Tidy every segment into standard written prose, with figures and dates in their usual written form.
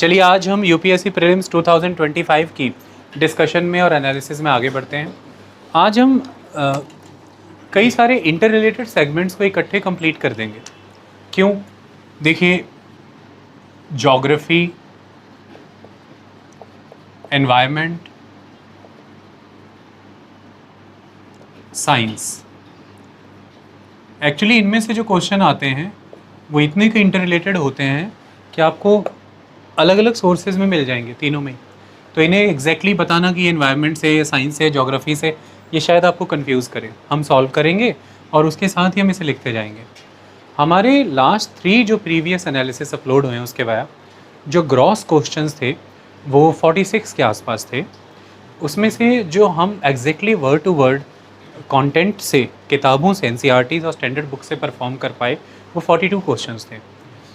चलिए आज हम यूपीएससी प्रीलिम्स 2025 की डिस्कशन में और एनालिसिस में आगे बढ़ते हैं। आज हम कई सारे इंटर रिलेटेड सेगमेंट्स को इकट्ठे कंप्लीट कर देंगे। क्यों? देखिए, ज्योग्राफी, एनवायरनमेंट, साइंस, एक्चुअली इनमें से जो क्वेश्चन आते हैं वो इतने के इंटर रिलेटेड होते हैं कि आपको अलग अलग सोर्सेज में मिल जाएंगे तीनों में। तो इन्हें एग्जैक्टली बताना कि एनवायरनमेंट से या साइंस से, ज्योग्राफी से, ये शायद आपको कंफ्यूज करे। हम सॉल्व करेंगे और उसके साथ ही हम इसे लिखते जाएंगे। हमारे लास्ट 3 जो प्रीवियस एनालिसिस अपलोड हुए हैं उसके बाद जो ग्रॉस क्वेश्चंस थे वो 46 के आसपास थे। उसमें से जो हम exactly word to word content से, किताबों से, एनसीईआरटीज़ और स्टैंडर्ड बुक से परफॉर्म कर पाए वो 42 क्वेश्चंस थे।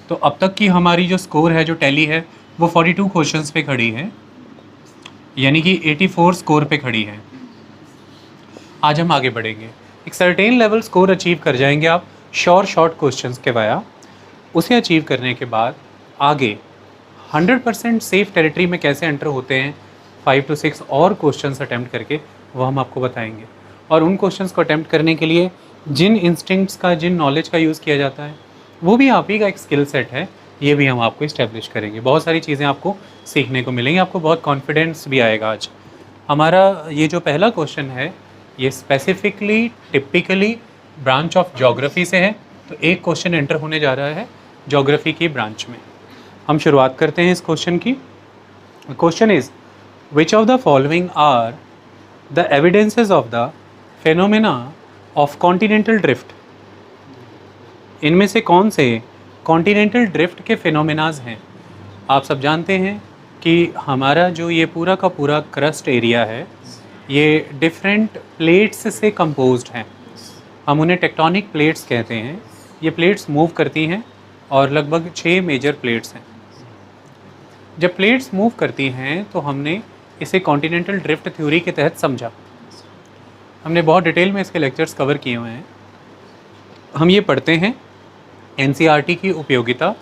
तो अब तक की हमारी जो स्कोर है, जो टैली है, वो 42 क्वेश्चंस पे खड़ी है, यानी कि 84 स्कोर पे खड़ी है। आज हम आगे बढ़ेंगे। एक सर्टेन लेवल स्कोर अचीव कर जाएंगे आप शॉर्ट क्वेश्चंस के वाया। उसे अचीव करने के बाद आगे 100% सेफ टेरिटरी में कैसे एंटर होते हैं 5 to 6 और क्वेश्चंस अटैम्प्ट करके, वो हम आपको बताएंगे। और उन क्वेश्चंस को अटैम्प्ट करने के लिए जिन इंस्टिंक्ट्स का, जिन नॉलेज का यूज़ किया जाता है, वो भी आप ही का एक स्किल सेट है, ये भी हम आपको इस्टेब्लिश करेंगे। बहुत सारी चीज़ें आपको सीखने को मिलेंगी, आपको बहुत कॉन्फिडेंस भी आएगा। आज हमारा ये जो पहला क्वेश्चन है ये specifically typically branch of geography से है। तो एक क्वेश्चन एंटर होने जा रहा है ज्योग्राफी की ब्रांच में। हम शुरुआत करते हैं इस क्वेश्चन की। Question is which of the following are the evidences of the phenomena of continental drift. इनमें से कौन से कॉन्टिनेंटल ड्रिफ्ट के फिनोमेनाज हैं? आप सब जानते हैं कि हमारा जो ये पूरा का पूरा क्रस्ट एरिया है ये डिफरेंट प्लेट्स से कंपोज्ड हैं। हम उन्हें टेक्टोनिक प्लेट्स कहते हैं। ये प्लेट्स मूव करती हैं और लगभग 6 मेजर प्लेट्स हैं। जब प्लेट्स मूव करती हैं तो हमने इसे कॉन्टिनेंटल ड्रिफ्ट थ्योरी के तहत समझा। हमने बहुत डिटेल में इसके लेक्चर्स कवर किए हुए हैं। हम ये पढ़ते हैं, एनसीईआरटी की उपयोगिता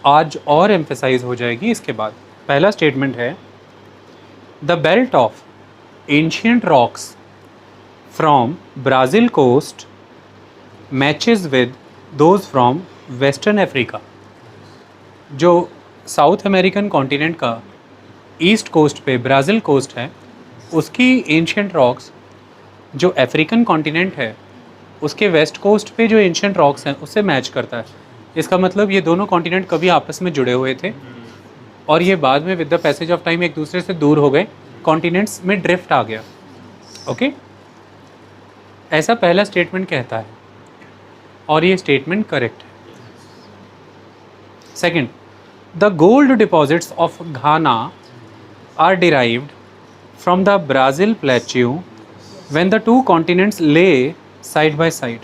आज और एम्फेसाइज हो जाएगी इसके बाद। पहला स्टेटमेंट है the belt of ancient rocks from Brazil coast matches with those from western Africa. जो साउथ अमेरिकन कॉन्टिनेंट का ईस्ट कोस्ट पे ब्राज़ील कोस्ट है, उसकी एंशिएंट रॉक्स जो अफ्रीकन कॉन्टिनेंट है उसके वेस्ट कोस्ट पे जो एंशिएंट रॉक्स हैं उससे मैच करता है। इसका मतलब ये दोनों कॉन्टिनेंट कभी आपस में जुड़े हुए थे और ये बाद में with the passage of time एक दूसरे से दूर हो गए, कॉन्टिनेंट्स में ड्रिफ्ट आ गया। ओके, ऐसा पहला स्टेटमेंट कहता है और ये स्टेटमेंट करेक्ट है। Second, the gold deposits of Ghana are derived from the Brazil plateau when the two continents lay side by side.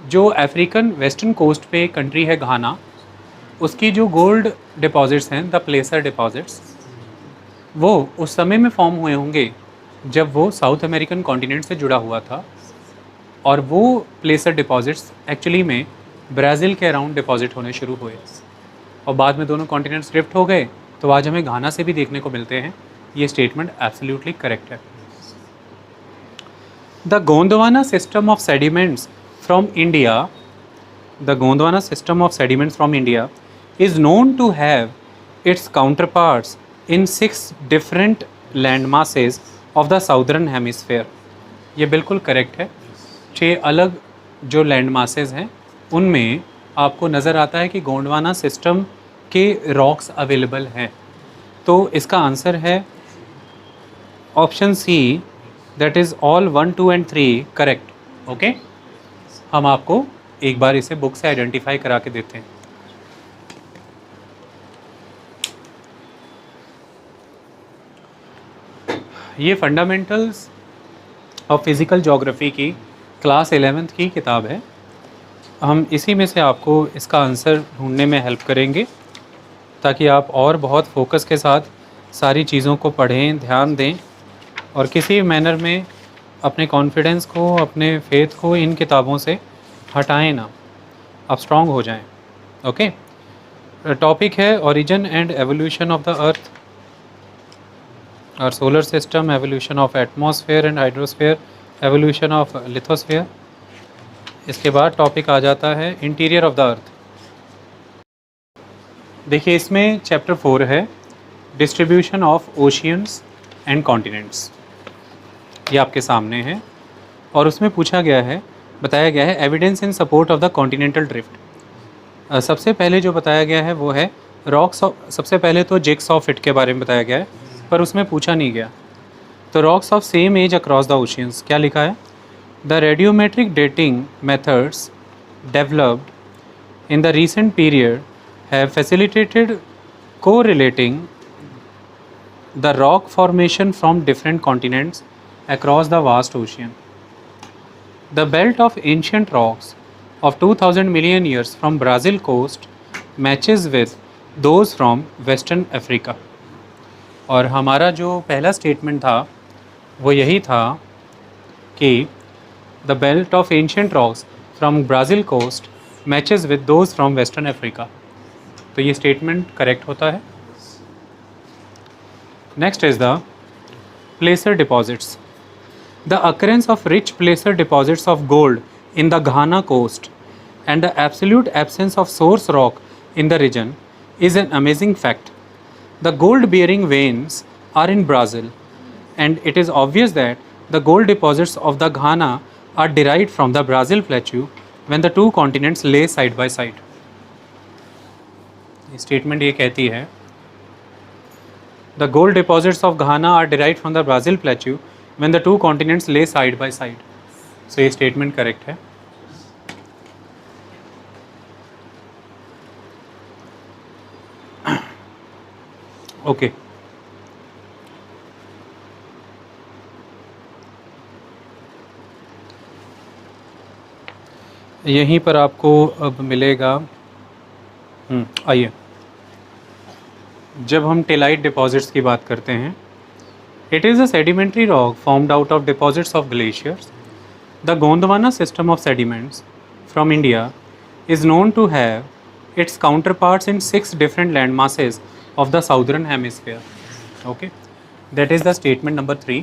जो अफ्रीकन वेस्टर्न कोस्ट पे कंट्री है घाना, उसकी जो गोल्ड डिपॉजिट्स हैं, द प्लेसर डिपॉजिट्स, वो उस समय में फॉर्म हुए होंगे जब वो साउथ अमेरिकन कॉन्टिनेंट से जुड़ा हुआ था। और वो प्लेसर डिपॉजिट्स एक्चुअली में ब्राज़ील के अराउंड डिपॉजिट होने शुरू हुए और बाद में दोनों कॉन्टिनेंट्स ड्रिफ्ट हो गए। तो आज हमें घाना से भी देखने को मिलते हैं। ये स्टेटमेंट एब्सोल्युटली करेक्ट है। The Gondwana system of sediments from India, the Gondwana system of sediments from India is known to have its counterparts in 6 different land masses of the southern hemisphere. ये बिल्कुल correct है। 6 अलग जो land masses हैं उनमें आपको नज़र आता है कि गोंडवाना सिस्टम के रॉक्स अवेलेबल हैं। तो इसका आंसर है option C, that is all 1, 2 and 3 करेक्ट। ओके, हम आपको एक बार इसे बुक से आइडेंटिफाई करा के देते हैं। ये फंडामेंटल्स ऑफ फिज़िकल ज्योग्राफी की क्लास 11th की किताब है। हम इसी में से आपको इसका आंसर ढूंढने में हेल्प करेंगे ताकि आप और बहुत फोकस के साथ सारी चीज़ों को पढ़ें, ध्यान दें और किसी मैनर में अपने कॉन्फिडेंस को, अपने फेथ को इन किताबों से हटाएं ना, आप स्ट्रांग हो जाएं। ओके, टॉपिक है origin and evolution of the earth और solar system, evolution of atmosphere and hydrosphere, evolution of lithosphere. इसके बाद टॉपिक आ जाता है इंटीरियर ऑफ द अर्थ। देखिए इसमें चैप्टर 4 है distribution of oceans and continents, ये आपके सामने है और उसमें पूछा गया है, बताया गया है evidence in support of the continental drift. सबसे पहले जो बताया गया है वो है रॉक्स ऑफ, सबसे पहले तो जिग्सॉ फिट के बारे में बताया गया है पर उसमें पूछा नहीं गया। तो rocks of same age across the oceans, क्या लिखा है? The radiometric dating methods developed in the recent period have facilitated correlating the rock formation from different continents across the vast ocean. The belt of ancient rocks of 2000 million years from Brazil coast matches with those from Western Africa. और हमारा जो पहला statement था वो यही था कि the belt of ancient rocks from Brazil coast matches with those from western Africa. तो ये स्टेटमेंट करेक्ट होता है। Next is the placer deposits. The occurrence of rich placer deposits of gold in the Ghana coast and the absolute absence of source rock in the region is an amazing fact. The gold-bearing veins are in Brazil, and it is obvious that the gold deposits of the Ghana are derived from the Brazil plateau when the two continents lay side by side. Statement ये कहती है the gold deposits of Ghana are derived from the Brazil plateau when the two continents lay side by side. So ये statement correct है। Okay यहीं पर आपको अब मिलेगा, आइए जब हम टेलाइट डिपॉजिट्स की बात करते हैं, it is a sedimentary rock formed out of deposits of glaciers. The Gondwana system of sediments from India is known to have its counterparts in 6 different land masses of the southern hemisphere. Okay, that is the statement number 3.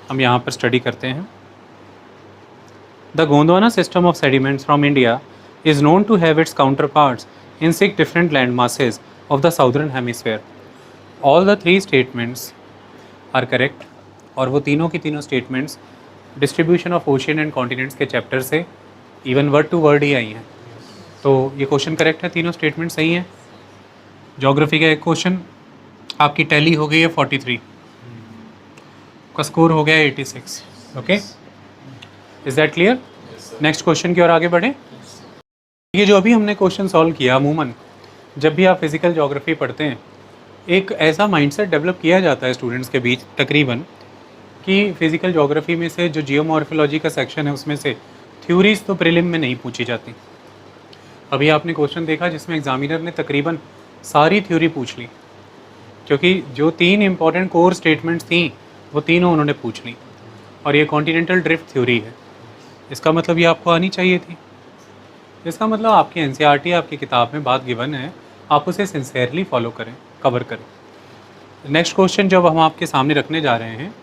हम यहाँ पर study करते हैं। The Gondwana system of sediments from India is known to have its counterparts in 6 different land masses of the southern hemisphere. All the 3 statements are correct और वो तीनों की तीनों statements distribution of ocean and continents के chapter से even word to word ही आई हैं। तो ये क्वेश्चन करेक्ट है, तीनों स्टेटमेंट सही हैं। ज्योग्राफी का एक क्वेश्चन, आपकी टैली हो गई है 43 का स्कोर हो गया है 86। Okay, is that clear? Next question की ओर आगे बढ़ें। ये जो अभी हमने क्वेश्चन सॉल्व किया, अमूमन जब भी आप फिज़िकल ज्योग्राफी पढ़ते हैं एक ऐसा माइंडसेट डेवलप किया जाता है स्टूडेंट्स के बीच तकरीबन कि फ़िज़िकल ज्योग्राफी में से जो जियोमॉर्फोलॉजी का सेक्शन है उसमें से थ्योरीज तो प्रीलिम में नहीं पूछी जाती। अभी आपने क्वेश्चन देखा जिसमें एग्जामिनर ने तकरीबन सारी थ्योरी पूछ ली, क्योंकि जो 3 इंपॉर्टेंट कोर स्टेटमेंट्स थी वो तीनों उन्होंने पूछ ली और ये कॉन्टिनेंटल ड्रिफ्ट थ्योरी है। इसका मतलब ये आपको आनी चाहिए थी। इसका मतलब आपकी एनसीईआरटी आपकी किताब में बात गिवन है, आप उसे सिंसियरली फॉलो करें, कवर करें। नेक्स्ट क्वेश्चन जब हम आपके सामने रखने जा रहे हैं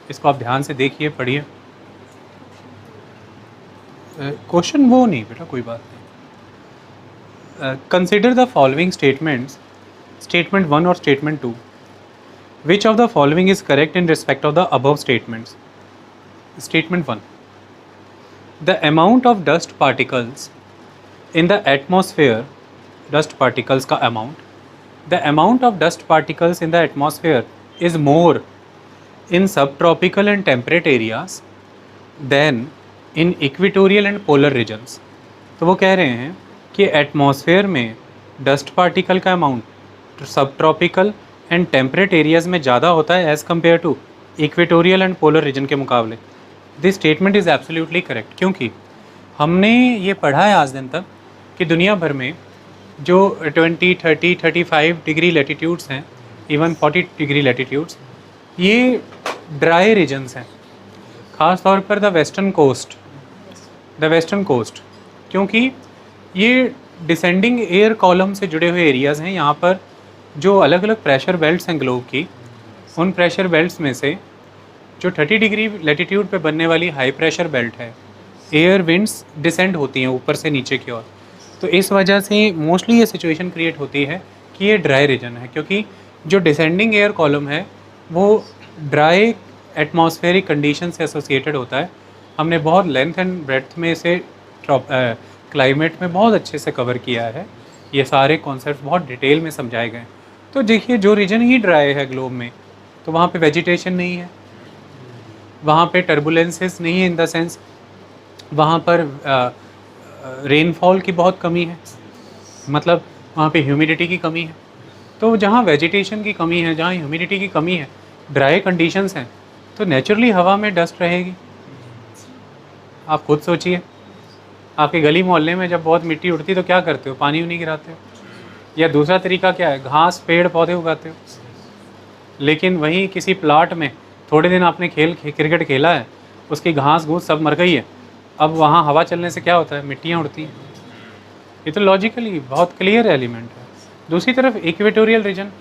इसको आप ध्यान से देखिए, पढ़िए। क्वेश्चन वो नहीं बेटा, कोई बात नहीं। Consider the following statements, statement 1 or statement 2. Which of the following is correct in respect of the above statements? Statement 1. The amount of dust particles in the atmosphere, dust particles का amount, the amount of dust particles in the atmosphere is more in subtropical and temperate areas than in equatorial and polar regions. तो वो कह रहे हैं कि atmosphere में dust particle का amount subtropical and temperate areas में ज़्यादा होता है as compare to equatorial and polar region के मुकाबले। This statement is absolutely correct, क्योंकि हमने ये पढ़ा है आज दिन तक कि दुनिया भर में जो 20, 30, 35 डिग्री लेटीट्यूड्स हैं, इवन 40 डिग्री लेटीट्यूड्स, ये ड्राई रीजन्स हैं, ख़ास तौर पर द वेस्टर्न कोस्ट, क्योंकि ये डिसेंडिंग एयर कॉलम से जुड़े हुए एरियाज़ हैं। यहाँ पर जो अलग अलग प्रेशर बेल्ट्स हैं ग्लोब की, उन प्रेशर बेल्ट्स में से जो 30 डिग्री लेटीट्यूड पे बनने वाली हाई प्रेशर बेल्ट है, एयर विंड्स डिसेंड होती हैं ऊपर से नीचे की ओर। तो इस वजह से मोस्टली ये सिचुएशन क्रिएट होती है कि ये ड्राई रीजन है, क्योंकि जो डिसेंडिंग एयर कॉलम है वो ड्राई एटमॉस्फेरिक कंडीशन से एसोसिएटेड होता है। हमने बहुत लेंथ एंड ब्रेड्थ में इसे क्लाइमेट में बहुत अच्छे से कवर किया है। ये सारे कॉन्सेप्ट बहुत डिटेल में समझाए गए हैं। तो देखिए, जो रीजन ही ड्राई है ग्लोब में, तो वहाँ पे वेजिटेशन नहीं है, वहाँ पे टर्बुलेंसेस नहीं है, इन द सेंस वहाँ पर रेनफॉल की बहुत कमी है, मतलब वहाँ पे ह्यूमिडिटी की कमी है। तो जहाँ वेजिटेशन की कमी है, जहाँ ह्यूमिडिटी की कमी है, ड्राई कंडीशंस हैं, तो नेचुरली हवा में डस्ट रहेगी। आप खुद सोचिए, आपके गली मोहल्ले में जब बहुत मिट्टी उड़ती तो क्या करते हो? पानी नहीं गिराते हो, या दूसरा तरीका क्या है, घास पेड़ पौधे उगाते हो। लेकिन वहीं किसी प्लाट में थोड़े दिन आपने क्रिकेट खेला है, उसकी घास घूस सब मर गई है, अब वहाँ हवा चलने से क्या होता है? मिट्टियाँ उड़ती हैं। ये तो लॉजिकली बहुत क्लियर एलिमेंट है। दूसरी तरफ इक्वेटोरियल रीजन,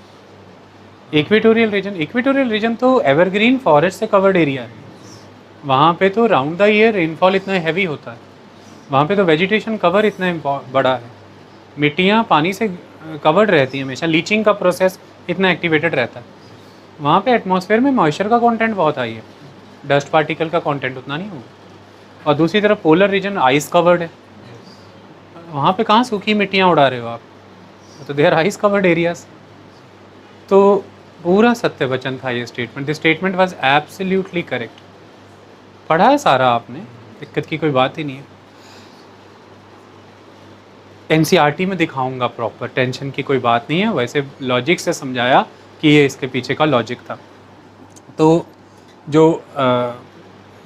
इक्वेटोरियल रीजन तो एवरग्रीन फॉरेस्ट से कवर्ड एरिया है। वहाँ पे तो राउंड द ईयर रेनफॉल इतना हैवी होता है, वहाँ पे तो वेजिटेशन कवर इतना बड़ा है, मिट्टियाँ पानी से कवर्ड रहती हैं हमेशा, लीचिंग का प्रोसेस इतना एक्टिवेटेड रहता है। वहाँ पे एटमॉस्फेयर में मॉइस्चर का कंटेंट बहुत हाई है, डस्ट पार्टिकल का कंटेंट उतना नहीं होगा। और दूसरी तरफ पोलर रीजन आइस कवर्ड है, वहाँ पे कहाँ सूखी मिट्टियाँ उड़ा रहे हो आप, तो देयर आइस कवर्ड एरियाज। तो पूरा सत्य वचन था ये statement. This statement was absolutely correct. पढ़ा है सारा आपने, दिक्कत की कोई बात ही नहीं है। एनसीईआरटी में दिखाऊंगा प्रॉपर, टेंशन की कोई बात नहीं है। वैसे लॉजिक से समझाया कि ये इसके पीछे का लॉजिक था। तो जो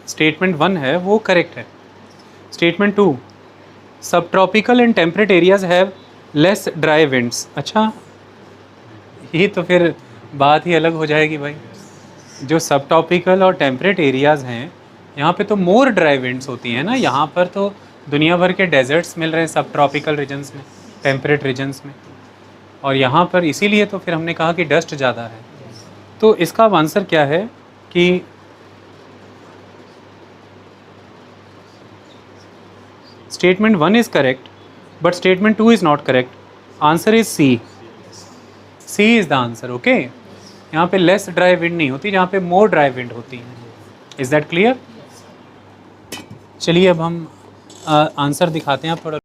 स्टेटमेंट 1 है वो करेक्ट है। स्टेटमेंट 2, सब tropical and temperate areas have less dry winds. अच्छा, ये तो फिर बात ही अलग हो जाएगी भाई। जो सब ट्रॉपिकल और टेम्परेट एरियाज़ हैं, यहाँ पे तो मोर ड्राई विंड्स होती हैं ना। यहाँ पर तो दुनिया भर के डेजर्ट्स मिल रहे हैं सब ट्रॉपिकल रीजन्स में, टेम्परेट रीजन्स में, और यहाँ पर इसीलिए तो फिर हमने कहा कि डस्ट ज़्यादा है। तो इसका आंसर क्या है कि statement 1 is correct but statement 2 is not correct. Answer is C. C is the answer. Okay, यहाँ पे लेस ड्राई विंड नहीं होती, जहाँ पे मोर ड्राई विंड होती है। Is that clear? चलिए अब हम आंसर दिखाते हैं। आप थोड़ा,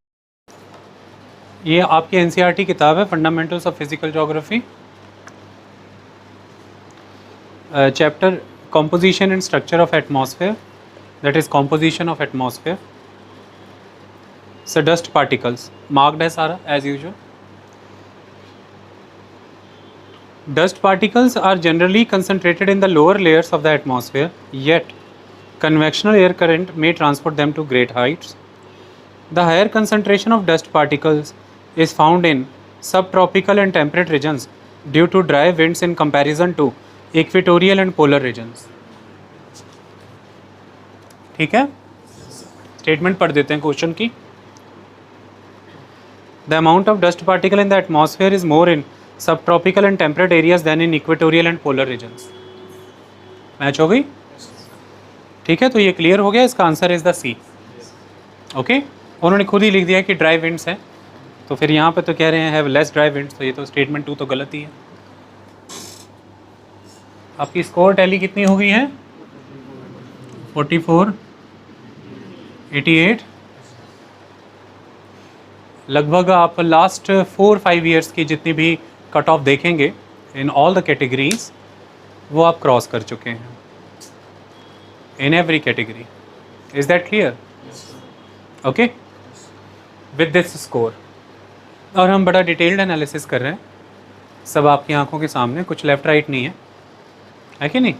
ये आपकी एनसीईआरटी किताब है, fundamentals of physical geography, chapter composition and structure of atmosphere, that is composition of atmosphere. So dust particles marked है सारा as usual. Dust particles are generally concentrated in the lower layers of the atmosphere, yet convectional air current may transport them to great heights. The higher concentration of dust particles is found in subtropical and temperate regions due to dry winds in comparison to equatorial and polar regions. ठीक है, statement पढ़ देते हैं question की। The amount of dust particle in the atmosphere is more in subtropical and temperate areas than in equatorial and polar regions. Match हो गई? ठीक है, तो ये क्लियर हो गया। इसका answer is the C. Okay, उन्होंने खुद ही लिख दिया कि ड्राई विंड्स हैं, तो फिर यहाँ पे तो कह रहे हैं हैव लेस ड्राई विंड्स, तो ये तो स्टेटमेंट 2 तो गलत ही है। आपकी स्कोर टैली कितनी हो गई है? 44, 88। लगभग आप लास्ट 4-5 ईयर्स की जितनी भी कट ऑफ देखेंगे इन ऑल द कैटेगरीज, वो आप क्रॉस कर चुके हैं in every category. Is that clear? Okay, with this score. और हम बड़ा डिटेल्ड एनालिसिस कर रहे हैं, सब आपकी आंखों के सामने, कुछ लेफ्ट राइट नहीं है कि नहीं?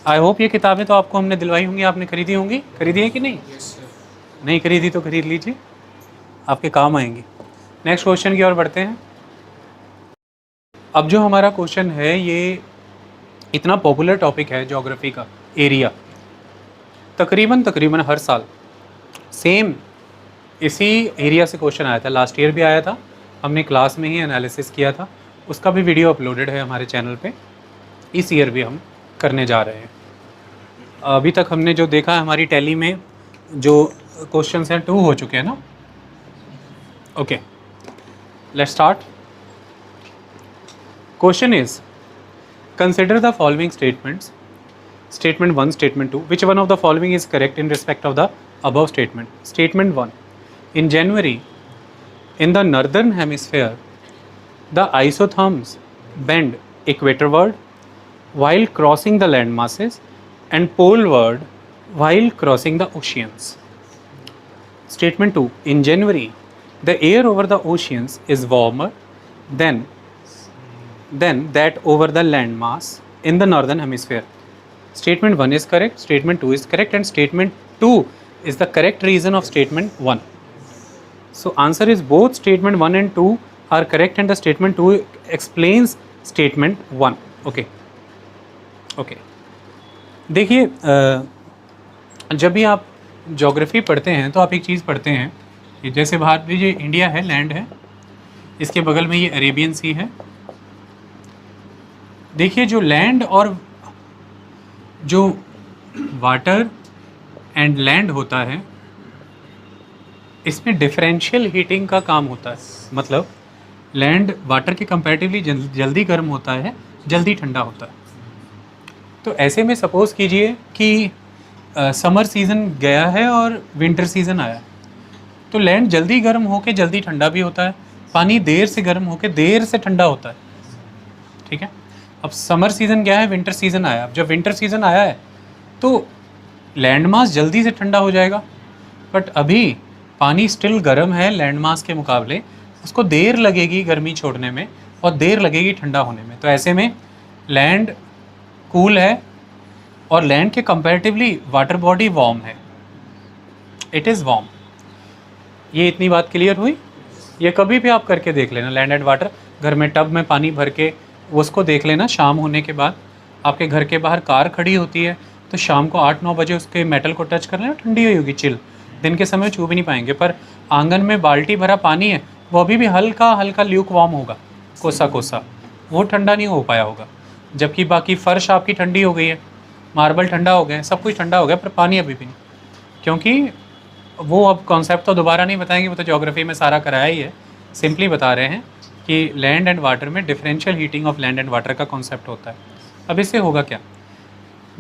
आई होप ये किताबें तो आपको हमने दिलवाई होंगी, आपने खरीदी होंगी। खरीदी है कि नहीं? नहीं खरीदी तो खरीद लीजिए, आपके काम आएंगी। नेक्स्ट क्वेश्चन की ओर बढ़ते हैं। अब जो हमारा क्वेश्चन है, ये इतना पॉपुलर टॉपिक है ज्योग्राफी का, एरिया। तकरीबन हर साल सेम इसी एरिया से क्वेश्चन आया था, लास्ट ईयर भी आया था, हमने क्लास में ही एनालिसिस किया था, उसका भी वीडियो अपलोडेड है हमारे चैनल पे। इस ईयर भी हम करने जा रहे हैं। अभी तक हमने जो देखा है हमारी टैली में जो क्वेश्चंस हैं 2 हो चुके हैं ना। Okay, let's start. Question is consider the following statements, statement 1, statement 2, which one of the following is correct in respect of the above statement. Statement 1, in January in the northern hemisphere the isotherms bend equatorward while crossing the land masses and poleward while crossing the oceans. Statement 2, in January the air over the oceans is warmer than that over the land mass in the northern hemisphere. Statement 1 is correct, statement 2 is correct, and statement 2 is the correct reason of statement 1. So answer is both statement 1 and 2 are correct and the statement 2 explains statement 1. Okay. Okay. देखिए जब भी आप geography पढ़ते हैं तो आप एक चीज़ पढ़ते हैं कि जैसे बाहर ये इंडिया है, लैंड है, इसके बगल में ये अरेबियन सी है। देखिए जो लैंड और जो वाटर एंड लैंड होता है इसमें डिफरेंशियल हीटिंग का काम होता है। मतलब लैंड वाटर के कंपैरेटिवली जल्दी गर्म होता है, जल्दी ठंडा होता है। तो ऐसे में सपोज़ कीजिए कि समर सीज़न गया है और विंटर सीज़न आया, तो लैंड जल्दी गर्म होके जल्दी ठंडा भी होता है, पानी देर से गर्म होके देर से ठंडा होता है। ठीक है, अब समर सीज़न गया है, विंटर सीज़न आया। अब जब विंटर सीज़न आया है तो लैंड मास जल्दी से ठंडा हो जाएगा, बट अभी पानी स्टिल गर्म है लैंड मास के मुकाबले, उसको देर लगेगी गर्मी छोड़ने में और देर लगेगी ठंडा होने में। तो ऐसे में लैंड कूल है और लैंड के कंपैरेटिवली वाटर बॉडी वार्म है, इट इज़ वार्म। ये इतनी बात क्लियर हुई? ये कभी भी आप करके देख लेना, लैंड एंड वाटर, घर में टब में पानी भर के उसको देख लेना। शाम होने के बाद आपके घर के बाहर कार खड़ी होती है तो शाम को 8-9 बजे उसके मेटल को टच कर लेना, ठंडी हुई होगी, चिल। दिन के समय छू भी नहीं पाएंगे, पर आंगन में बाल्टी भरा पानी है वो अभी भी हल्का हल्का ल्यूक वार्म होगा, कोसा कोसा, वो ठंडा नहीं हो पाया होगा। जबकि बाकी फ़र्श आपकी ठंडी हो गई है, मार्बल ठंडा हो गया, सब कुछ ठंडा हो गया, पर पानी अभी भी नहीं। क्योंकि वो अब कॉन्सेप्ट तो दोबारा नहीं बताएंगे, वो तो ज्योग्राफी में सारा कराया ही है। सिंपली बता रहे हैं कि लैंड एंड वाटर में differential heating of land and water का कॉन्सेप्ट होता है। अब इससे होगा क्या?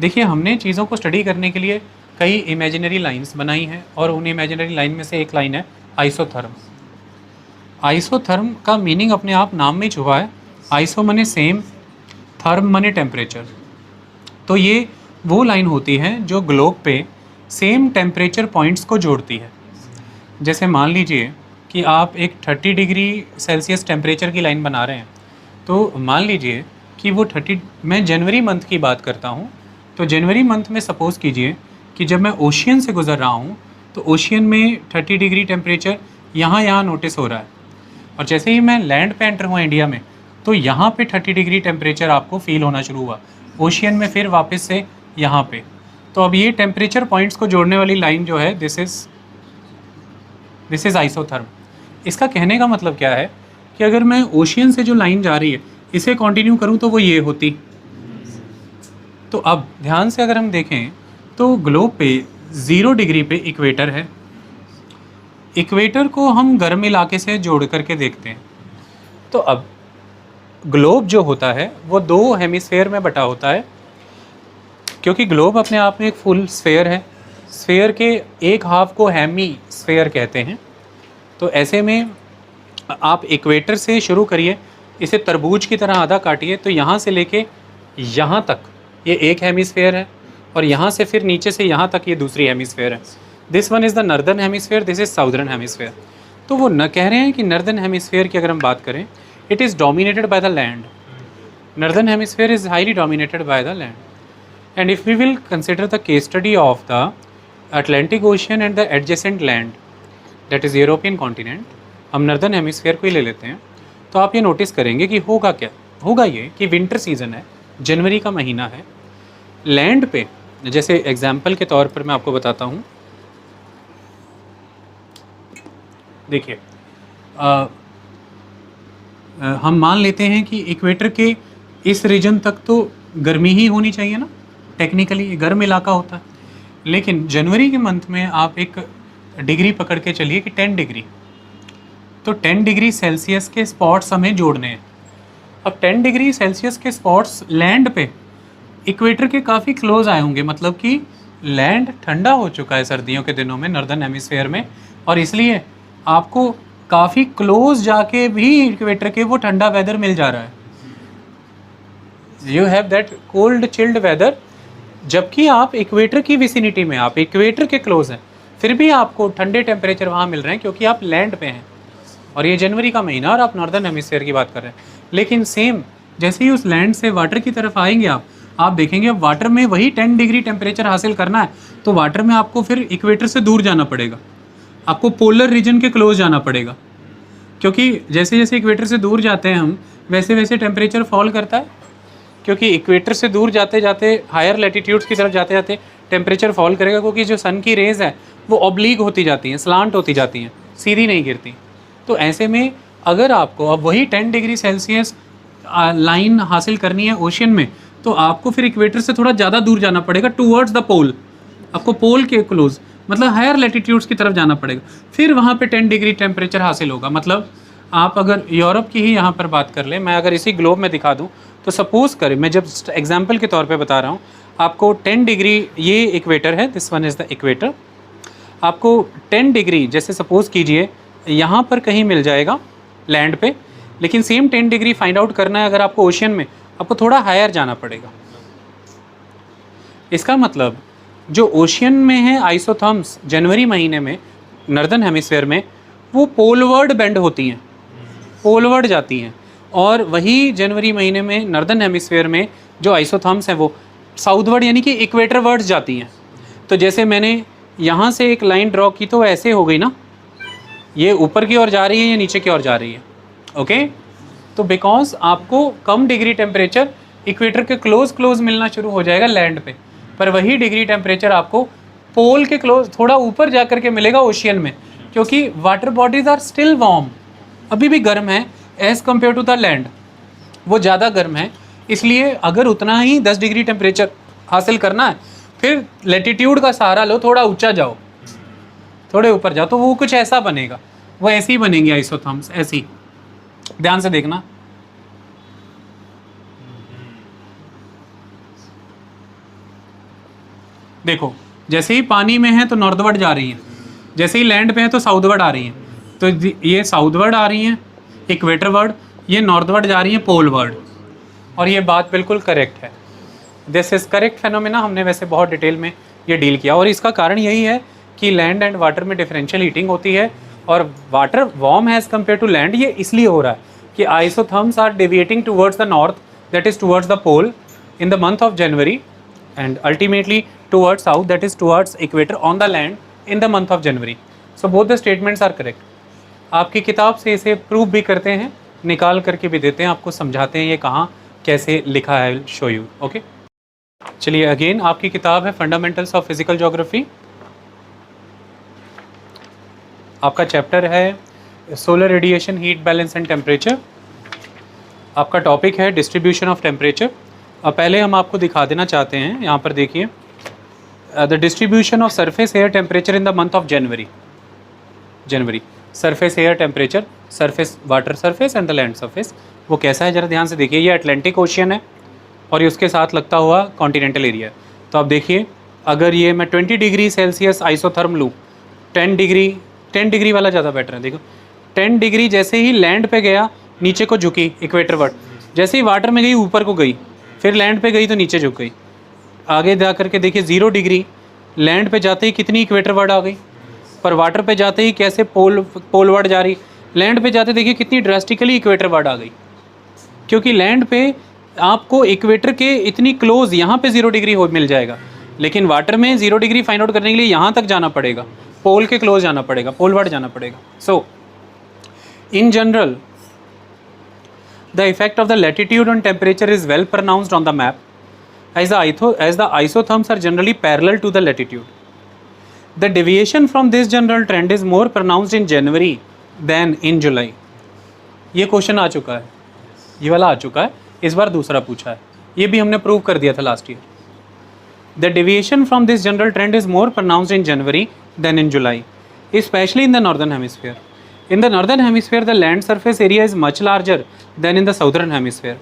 देखिए हमने चीज़ों को स्टडी करने के लिए कई इमेजिनरी लाइंस बनाई हैं और उन इमेजिनरी लाइन में से एक लाइन है आइसोथर्म। आइसोथर्म का मीनिंग अपने आप नाम में छुपा है। आइसो मने सेम, थर्म मने टेम्परेचर। तो ये वो लाइन होती है जो ग्लोब पे सेम टेम्परेचर पॉइंट्स को जोड़ती है। जैसे मान लीजिए कि आप एक 30 डिग्री सेल्सियस टेम्परेचर की लाइन बना रहे हैं, तो मान लीजिए कि वो 30, मैं जनवरी मंथ की बात करता हूँ, तो जनवरी मंथ में सपोज़ कीजिए कि जब मैं ओशियन से गुज़र रहा हूँ तो ओशियन में 30 डिग्री टेम्परेचर यहाँ नोटिस हो रहा है, और जैसे ही मैं लैंड पे एंटर हुआ इंडिया में तो यहाँ पे 30 डिग्री टेम्परेचर आपको फील होना शुरू हुआ, ओशियन में फिर वापस से यहाँ पे। तो अब ये टेम्परेचर पॉइंट्स को जोड़ने वाली लाइन जो है दिस इज़ आइसोथर्म। इसका कहने का मतलब क्या है कि अगर मैं ओशियन से जो लाइन जा रही है इसे कंटिन्यू करूँ तो वो ये होती। तो अब ध्यान से अगर हम देखें तो ग्लोब पे 0 डिग्री पे इक्वेटर है। इक्वेटर को हम गर्म इलाके से जोड़ करके देखते हैं। तो अब ग्लोब जो होता है वो 2 हेमिस्फेयर में बटा होता है, क्योंकि ग्लोब अपने आप में एक फुल स्फेयर है। स्फेयर के एक हाफ को हेमी स्फेयर कहते हैं। तो ऐसे में आप इक्वेटर से शुरू करिए, इसे तरबूज की तरह आधा काटिए, तो यहाँ से लेके यहाँ तक ये एक हेमिस्फेयर है और यहाँ से फिर नीचे से यहाँ तक ये दूसरी हेमिस्फेयर है। This one is the northern hemisphere, this is southern hemisphere. तो वो न कह रहे हैं कि नॉर्दर्न हेमिस्फेयर की अगर हम बात करें, it is dominated by the land. Northern hemisphere is highly dominated by the land. And if we will consider the case study of the Atlantic ocean and the adjacent land, that is European continent, हम northern hemisphere को ही ले लेते हैं, तो आप ये notice करेंगे कि होगा क्या, होगा ये कि विंटर सीज़न है, जनवरी का महीना है, लैंड पे, जैसे एग्जाम्पल के तौर पर मैं आपको बताता हूँ, देखिए हम मान लेते हैं कि इक्वेटर के इस रीजन तक तो गर्मी ही होनी चाहिए ना, टेक्निकली ये गर्म इलाका होता है। लेकिन जनवरी के मंथ में आप एक डिग्री पकड़ के चलिए कि 10 डिग्री, तो 10 डिग्री सेल्सियस के स्पॉट्स हमें जोड़ने हैं। अब 10 डिग्री सेल्सियस के स्पॉट्स लैंड पे इक्वेटर के काफ़ी क्लोज आए होंगे, मतलब कि लैंड ठंडा हो चुका है सर्दियों के दिनों में नॉर्दर्न हेमिस्फीयर में, और इसलिए आपको काफ़ी क्लोज जाके भी इक्वेटर के वो ठंडा वेदर मिल जा रहा है। You have that cold chilled weather, जबकि आप इक्वेटर की विसिनिटी में, आप इक्वेटर के क्लोज हैं, फिर भी आपको ठंडे टेम्परेचर वहाँ मिल रहे हैं क्योंकि आप लैंड पे हैं। और ये जनवरी का महीना और आप नॉर्दर्न हेमिस्फीयर की बात कर रहे हैं। लेकिन सेम जैसे ही उस लैंड से वाटर की तरफ आएंगे आप देखेंगे अब वाटर में वही 10 डिग्री टेम्परेचर हासिल करना है, तो वाटर में आपको फिर इक्वेटर से दूर जाना पड़ेगा, आपको पोलर रीजन के क्लोज जाना पड़ेगा, क्योंकि जैसे जैसे इक्वेटर से दूर जाते हैं हम वैसे वैसे टेम्परेचर फॉल करता है, क्योंकि इक्वेटर से दूर जाते जाते हायर लैटिट्यूड्स की तरफ जाते जाते टेम्परेचर फॉल करेगा, क्योंकि जो सन की रेज़ है वो ऑब्लीक होती जाती हैं, स्लांट होती जाती हैं, सीधी नहीं गिरती। तो ऐसे में अगर आपको अब वही 10 डिग्री सेल्सियस लाइन हासिल करनी है ओशियन में, तो आपको फिर इक्वेटर से थोड़ा ज़्यादा दूर जाना पड़ेगा टूवर्ड्स द पोल, आपको पोल के क्लोज, मतलब हायर लैटिट्यूड्स की तरफ जाना पड़ेगा, फिर वहाँ पे 10 डिग्री टेम्परेचर हासिल होगा। मतलब आप अगर यूरोप की ही यहाँ पर बात कर लें, मैं अगर इसी ग्लोब में दिखा दूँ, तो सपोज़ करें, मैं जब एग्जाम्पल के तौर पे बता रहा हूँ आपको, 10 डिग्री ये इक्वेटर है, this one is the equator, आपको 10 डिग्री जैसे सपोज़ कीजिए यहाँ पर कहीं मिल जाएगा लैंड पे, लेकिन सेम 10 डिग्री फाइंड आउट करना है अगर आपको ओशियन में, आपको थोड़ा हायर जाना पड़ेगा। इसका मतलब जो ओशियन में है आइसोथर्म्स जनवरी महीने में नॉर्दर्न हेमिस्फीयर में, वो पोलवर्ड बेंड होती हैं, पोलवर्ड जाती हैं, और वही जनवरी महीने में नॉर्दर्न हेमिस्फीयर में जो आइसोथर्म्स हैं वो साउथवर्ड यानी कि इक्वेटर वर्ड्स जाती हैं। तो जैसे मैंने यहाँ से एक लाइन ड्रॉ की तो ऐसे हो गई ना, ये ऊपर की ओर जा रही है या नीचे की ओर जा रही है, ओके। तो बिकॉज आपको कम डिग्री टेम्परेचर इक्वेटर के क्लोज मिलना शुरू हो जाएगा लैंड पे, पर वही डिग्री टेम्परेचर आपको पोल के क्लोज थोड़ा ऊपर जा कर के मिलेगा ओशियन में, क्योंकि water bodies are still warm, अभी भी गर्म है as compare to the land, वो ज़्यादा गर्म है। इसलिए अगर उतना ही 10 डिग्री टेम्परेचर हासिल करना है, फिर लैटिट्यूड का सहारा लो, थोड़ा ऊंचा जाओ, थोड़े ऊपर जाओ, तो वो कुछ ऐसा बनेगा, वो ऐसे ही बनेंगे आइसोथर्म्स, ऐसी। ध्यान से देखना, देखो जैसे ही पानी में है तो नॉर्थवर्ड जा रही है, जैसे ही लैंड पे है तो साउथवर्ड आ रही है, तो ये साउथवर्ड आ रही हैं इक्वेटरवर्ड, ये नॉर्थवर्ड जा रही हैं पोलवर्ड, और ये बात बिल्कुल करेक्ट है। दिस इज़ करेक्ट फेनोमेना, हमने वैसे बहुत डिटेल में ये डील किया, और इसका कारण यही है कि लैंड एंड वाटर में डिफरेंशियल हीटिंग होती है, और water warm as compare to land, ये इसलिए हो रहा है कि isotherms are deviating towards the north, that is towards the pole in the month of January, and ultimately towards south, that is towards equator on the land in the month of January. So both the statements are correct. आपकी किताब से इसे prove भी करते हैं, निकाल करके भी देते हैं, आपको समझाते हैं ये कहाँ कैसे लिखा है, शो यू, ओके। चलिए अगेन आपकी किताब है फंडामेंटल्स ऑफ फिजिकल ज्योग्राफी, आपका चैप्टर है solar radiation, heat balance and temperature, आपका टॉपिक है डिस्ट्रीब्यूशन ऑफ टेम्परेचर। अब पहले हम आपको दिखा देना चाहते हैं, यहाँ पर देखिए, the distribution of surface air temperature in the month of January, surface air temperature, surface water surface and the land surface, वो कैसा है ज़रा ध्यान से देखिए। ये अटलांटिक ओशियन है और ये उसके साथ लगता हुआ कॉन्टिनेंटल एरिया है। तो आप देखिए, अगर ये मैं 20 डिग्री सेल्सियस आइसोथर्म लूँ, 10 डिग्री वाला ज़्यादा बेटर है। देखो 10 डिग्री जैसे ही लैंड पे गया नीचे को झुकी इक्वेटर वर्ड, जैसे ही वाटर में गई ऊपर को गई, फिर लैंड पे गई तो नीचे झुक गई। आगे जा करके देखिए 0 डिग्री, लैंड पे जाते ही कितनी इक्वेटर वर्ड आ गई, पर वाटर पे जाते ही कैसे पोल वर्ड जा रही, लैंड पे जाते देखिए कितनी ड्रास्टिकली इक्वेटर वर्ड आ गई, क्योंकि लैंड पे आपको इक्वेटर के इतनी क्लोज यहाँ पे 0 डिग्री हो मिल जाएगा, लेकिन वाटर में 0 डिग्री फाइंड आउट करने के लिए यहाँ तक जाना पड़ेगा, पोल के क्लोज जाना पड़ेगा, पोल वर्ड जाना पड़ेगा। So in general the effect of the latitude on temperature is well pronounced on the map, as the isotherms are generally parallel to the latitude. The deviation from this general trend is more pronounced in January than in July. ये question आ चुका है, ये वाला आ चुका है, इस बार दूसरा पूछा है, ये भी हमने प्रूव कर दिया था last year. The deviation from this general trend is more pronounced in January than in July, especially in the northern hemisphere. In the northern hemisphere, the land surface area is much larger than in the southern hemisphere.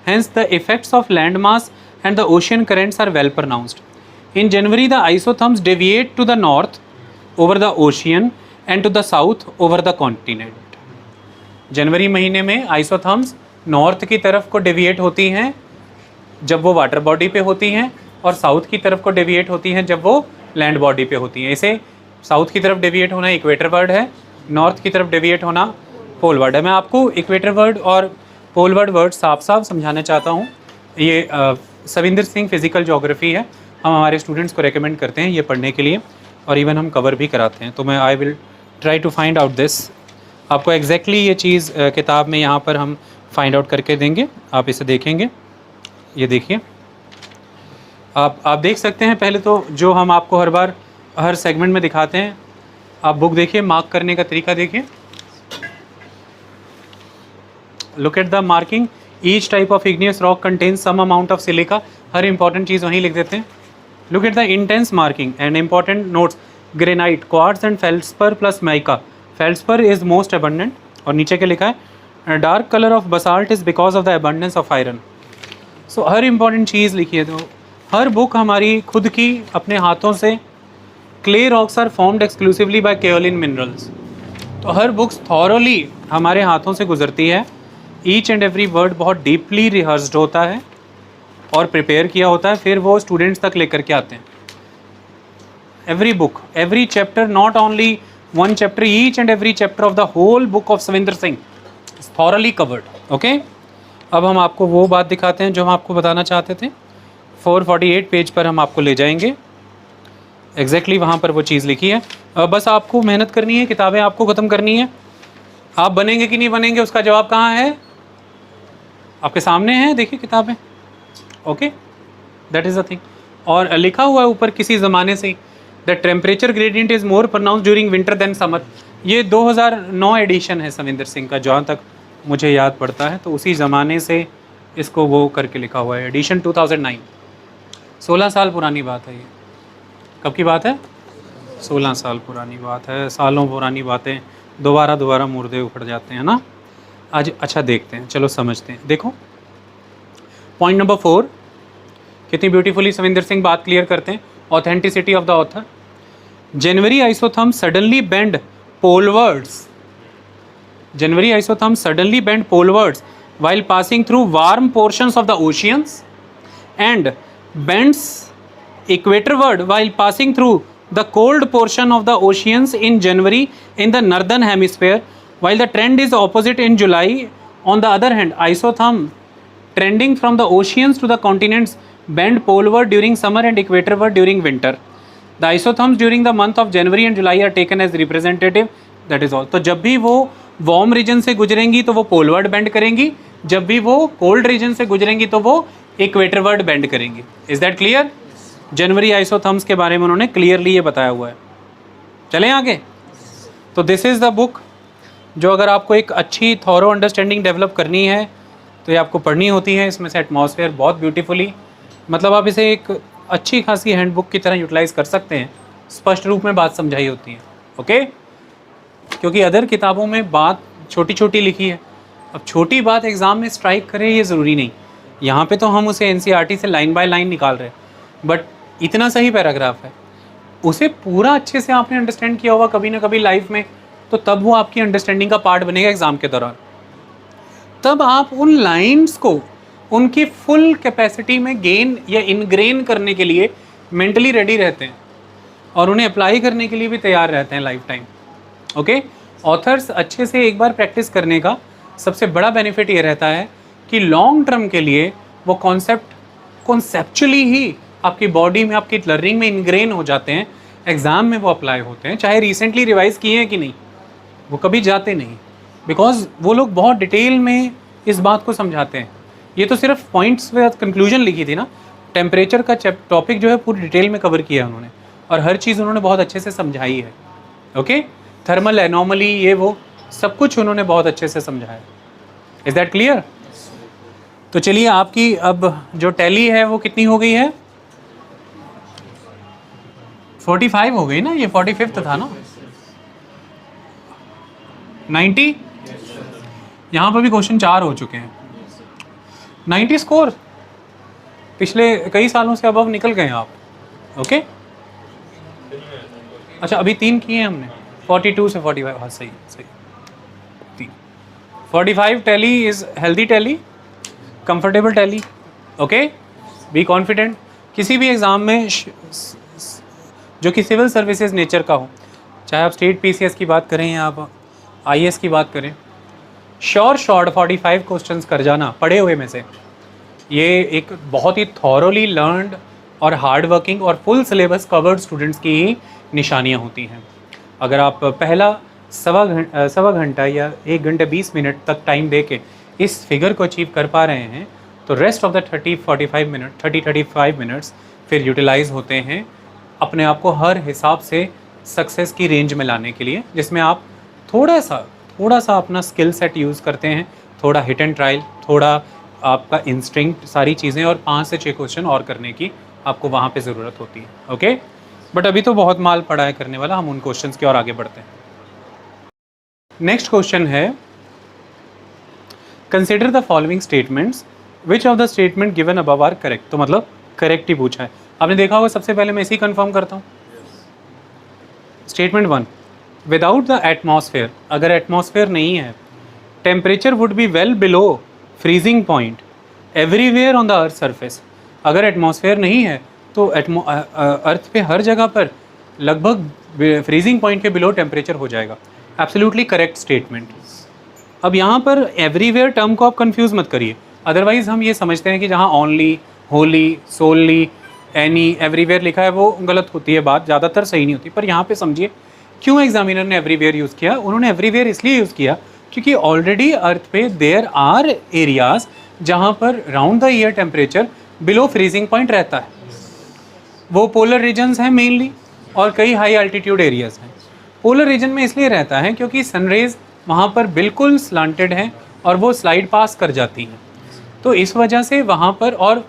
Hence, the effects of land mass and the ocean currents are well pronounced. In January, the isotherms deviate to the north over the ocean and to the south over the continent. जनवरी महीने में isotherms north की तरफ को deviate होती हैं जब वो water body पे होती हैं, और साउथ की तरफ को डेविएट होती हैं जब वो लैंड बॉडी पे होती हैं। इसे साउथ की तरफ डेविएट होना इक्वेटर वर्ड है, नॉर्थ की तरफ डेविएट होना पोल वर्ड है। मैं आपको इक्वेटर वर्ड और पोल वर्ड साफ साफ समझाना चाहता हूँ। ये सविंदर सिंह फिजिकल ज्योग्राफी है, हम हमारे स्टूडेंट्स को रेकमेंड करते हैं ये पढ़ने के लिए, और इवन हम कवर भी कराते हैं। तो मैं I will try to find out this, आपको एग्जैक्टली ये चीज़ किताब में यहाँ पर हम फाइंड आउट करके देंगे। आप इसे देखेंगे, ये देखिए, आप देख सकते हैं। पहले तो जो हम आपको हर बार हर सेगमेंट में दिखाते हैं, आप बुक देखिए, मार्क करने का तरीका देखिए। Look at the marking, each type of igneous rock contains some amount of silica. हर इंपॉर्टेंट चीज़ वहीं लिख देते हैं। Look at the intense marking and important notes, granite, quartz and feldspar plus mica. Feldspar is most abundant, और नीचे के लिखा है dark colour of basalt is because of the abundance of iron. So हर इंपॉर्टेंट चीज़ लिखी है। तो हर बुक हमारी खुद की अपने हाथों से, clay rocks are formed exclusively by kaolin minerals. तो हर बुक्स थॉरोली हमारे हाथों से गुजरती है। ईच एंड एवरी वर्ड बहुत डीपली रिहर्स्ड होता है और प्रिपेयर किया होता है, फिर वो स्टूडेंट्स तक लेकर के आते हैं। Every book, every chapter, not only one chapter, each and every chapter of the whole book of Savinder Singh is thoroughly covered. Okay, अब हम आपको वो बात दिखाते हैं जो हम आपको बताना चाहते थे। 448 पेज पर हम आपको ले जाएंगे, एग्जैक्टली वहाँ पर वो चीज़ लिखी है। बस आपको मेहनत करनी है, किताबें आपको ख़त्म करनी है। आप बनेंगे कि नहीं बनेंगे उसका जवाब कहाँ है, आपके सामने है, देखिए किताबें। Okay, that is the thing. और लिखा हुआ है ऊपर किसी ज़माने से, the temperature gradient is more pronounce during winter than summer. ये 2009 एडिशन है सविंदर सिंह का, जहाँ तक मुझे याद पड़ता है। तो उसी ज़माने से इसको वो करके लिखा हुआ है, एडिशन 2009। 16 साल पुरानी बात है ये। कब की बात है? 16 साल पुरानी बात है। सालों पुरानी बातें दोबारा मुर्दे उखड़ जाते हैं ना। आज अच्छा देखते हैं, चलो समझते हैं। देखो पॉइंट नंबर 4, कितनी ब्यूटीफुली सविंदर सिंह बात क्लियर करते हैं। Authenticity of the author. January isotherm suddenly bend polewards, January isotherm suddenly bend polewards while passing through warm portions of the oceans and bends equatorward while passing through the cold portion of the oceans in January in the northern hemisphere, while the trend is opposite in July. On the other hand, isotherm trending from the oceans to the continents bend poleward during summer and equatorward during winter. The isotherms during the month of January and July are taken as representative. That is all. तो जब भी वो warm reason से गुजरेंगी तो वो पोलवर्ड bend करेंगी, जब भी वो कोल्ड रीजन से गुजरेंगी तो वो इक्वेटरवर्ड बेंड करेंगी। Is that clear? January isotherms के बारे में उन्होंने क्लियरली ये बताया हुआ है। चलें आगे। तो दिस इज़ द बुक जो अगर आपको एक अच्छी थॉरो अंडरस्टैंडिंग डेवलप करनी है तो ये आपको पढ़नी होती है। इसमें से एटमॉस्फेयर बहुत ब्यूटीफुली, मतलब आप इसे एक अच्छी खासी हैंडबुक की तरह यूटिलाइज कर सकते हैं। स्पष्ट रूप में बात समझाई होती है। ओके, क्योंकि अदर किताबों में बात छोटी छोटी लिखी है। अब छोटी बात एग्ज़ाम में स्ट्राइक करे ये ज़रूरी नहीं। यहाँ पे तो हम उसे एनसीईआरटी से लाइन बाय लाइन निकाल रहे हैं, बट इतना सही पैराग्राफ है, उसे पूरा अच्छे से आपने अंडरस्टैंड किया होगा कभी ना कभी लाइफ में, तो तब वो आपकी अंडरस्टैंडिंग का पार्ट बनेगा एग्ज़ाम के दौरान। तब आप उन लाइन्स को उनकी फुल कैपेसिटी में गेन या इनग्रेन करने के लिए मेंटली रेडी रहते हैं और उन्हें अप्लाई करने के लिए भी तैयार रहते हैं लाइफ टाइम। ओके, ऑथर्स अच्छे से एक बार प्रैक्टिस करने का सबसे बड़ा बेनिफिट ये रहता है कि लॉन्ग टर्म के लिए वो कॉन्सेप्चुअली ही आपकी बॉडी में, आपकी लर्निंग में इनग्रेन हो जाते हैं, एग्ज़ाम में वो अप्लाई होते हैं। चाहे रिसेंटली रिवाइज़ किए हैं कि नहीं, वो कभी जाते नहीं, बिकॉज वो लोग बहुत डिटेल में इस बात को समझाते हैं। ये तो सिर्फ पॉइंट्स पे कंक्लूजन लिखी थी ना, टेम्परेचर का टॉपिक जो है पूरी डिटेल में कवर किया है उन्होंने, और हर चीज़ उन्होंने बहुत अच्छे से समझाई है। ओके, थर्मल एनॉमली ये वो सब कुछ उन्होंने बहुत अच्छे से समझाया। Is that clear? तो चलिए, आपकी अब जो टैली है वो कितनी हो गई है? 45 हो गई ना, ये 45th था ना। 90, यहाँ पर भी क्वेश्चन 4 हो चुके हैं। 90 स्कोर, पिछले कई सालों से अब निकल गए आप। ओके, अच्छा अभी 3 किए हैं हमने, 42 से 45। हाँ सही सही, 3। 45 tally is healthy tally, comfortable tally. Okay, be confident. किसी भी एग्ज़ाम में जो कि सिविल सर्विसेज नेचर का हो, चाहे आप स्टेट पीसीएस की बात करें या आप आईएएस की बात करें, शॉर्ट 45 क्वेश्चंस कर जाना पढ़े हुए में से, ये एक बहुत ही थॉरोली लर्नड और हार्ड वर्किंग और फुल सिलेबस कवर्ड स्टूडेंट्स की ही निशानियाँ होती हैं। अगर आप पहला सवा घंटा या 1 घंटे 20 मिनट तक टाइम दे के इस फिगर को अचीव कर पा रहे हैं, तो रेस्ट ऑफ द 30-35 मिनट्स फिर यूटिलाइज होते हैं अपने आप को हर हिसाब से सक्सेस की रेंज में लाने के लिए, जिसमें आप थोड़ा सा अपना स्किल सेट यूज़ करते हैं, थोड़ा हिट एंड ट्रायल, थोड़ा आपका इंस्टिंक्ट, सारी चीज़ें, और 5 से 6 क्वेश्चन और करने की आपको वहाँ पे ज़रूरत होती है। ओके, बट अभी तो बहुत माल पड़ा है करने वाला, हम उन क्वेश्चंस की और आगे बढ़ते हैं। नेक्स्ट क्वेश्चन है, consider the following statements, which of the statement given above are correct. तो मतलब करेक्ट ही पूछा है। आपने देखा होगा, सबसे पहले मैं इसी कंफर्म करता हूँ। स्टेटमेंट 1, विदाउट द एटमॉस्फेयर, अगर एटमॉस्फेयर नहीं है, temperature would be well below freezing point everywhere on the earth surface. अगर एटमॉस्फेयर नहीं है तो अर्थ पे हर जगह पर लगभग फ्रीजिंग पॉइंट के बिलो टेम्परेचर हो जाएगा। Absolutely correct statement. अब यहाँ पर एवरीवेयर टर्म को आप कंफ्यूज मत करिए, अदरवाइज हम ये समझते हैं कि जहाँ only, Holi, solely, any, everywhere लिखा है वो गलत होती है बात, ज़्यादातर सही नहीं होती। पर यहाँ पे समझिए क्यों एग्जामिनर ने एवरीवेयर यूज़ किया। उन्होंने एवरीवेयर इसलिए यूज़ किया क्योंकि ऑलरेडी अर्थ पे देयर आर एरियाज जहाँ पर round the year temperature below freezing point रहता है। वो पोलर रीजन्स हैं मेनली, और कई हाई अल्टीट्यूड एरियाज हैं। पोलर रीजन में इसलिए रहता है क्योंकि सनरेज वहाँ पर बिल्कुल स्लांटेड हैं और वो स्लाइड पास कर जाती हैं, तो इस वजह से वहाँ पर, और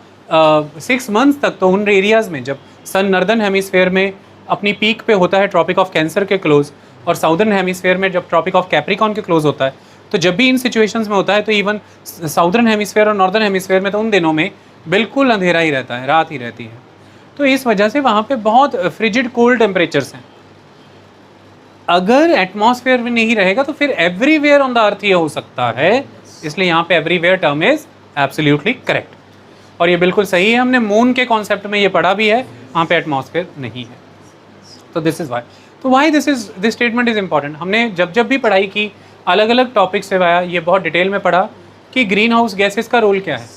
6 मंथ्स तक तो उन एरियाज़ में जब सन नॉर्दर्न हेमिस्फेयर में अपनी पीक पे होता है ट्रॉपिक ऑफ कैंसर के क्लोज, और साउदर्न हेमिस्फेयर में जब ट्रॉपिक ऑफ कैप्रिकॉन के क्लोज होता है, तो जब भी इन सिचुएशंस में होता है तो इवन साउदर्न हेमिस्फेयर और नॉर्दर्न हेमिस्फेयर में तो उन दिनों में बिल्कुल अंधेरा ही रहता है, रात ही रहती है। तो इस वजह से वहाँ पे बहुत फ्रिजिड कोल्ड टेम्परेचर्स हैं। अगर एटमॉस्फेयर में नहीं रहेगा तो फिर एवरीवेयर ऑन द अर्थ ये हो सकता है, इसलिए यहाँ पे everywhere term is absolutely correct. और ये बिल्कुल सही है, हमने मून के कॉन्सेप्ट में ये पढ़ा भी है, वहाँ पे एटमॉस्फेयर नहीं है। तो दिस इज़ वाई, तो why this statement is important. हमने जब भी पढ़ाई की अलग अलग टॉपिक से आया, ये बहुत डिटेल में पढ़ा कि ग्रीन हाउस गैसेस का रोल क्या है।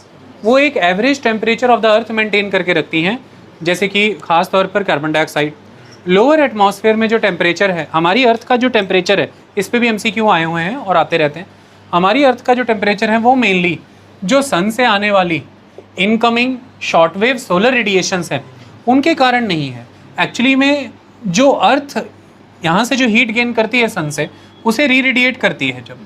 वो एक average temperature of the earth maintain करके रखती हैं, जैसे कि खास तौर पर कार्बन डाइऑक्साइड। लोअर एटमॉस्फेयर में जो टेम्परेचर है, हमारी अर्थ का जो टेम्परेचर है, इस पर भी MCQ आए हुए हैं और आते रहते हैं। हमारी अर्थ का जो टेम्परेचर है वो मेनली जो सन से आने वाली इनकमिंग शॉर्टवेव सोलर रेडिएशंस हैं उनके कारण नहीं है। एक्चुअली में जो अर्थ यहाँ से जो हीट गेन करती है सन से, उसे री रेडिएट करती है। जब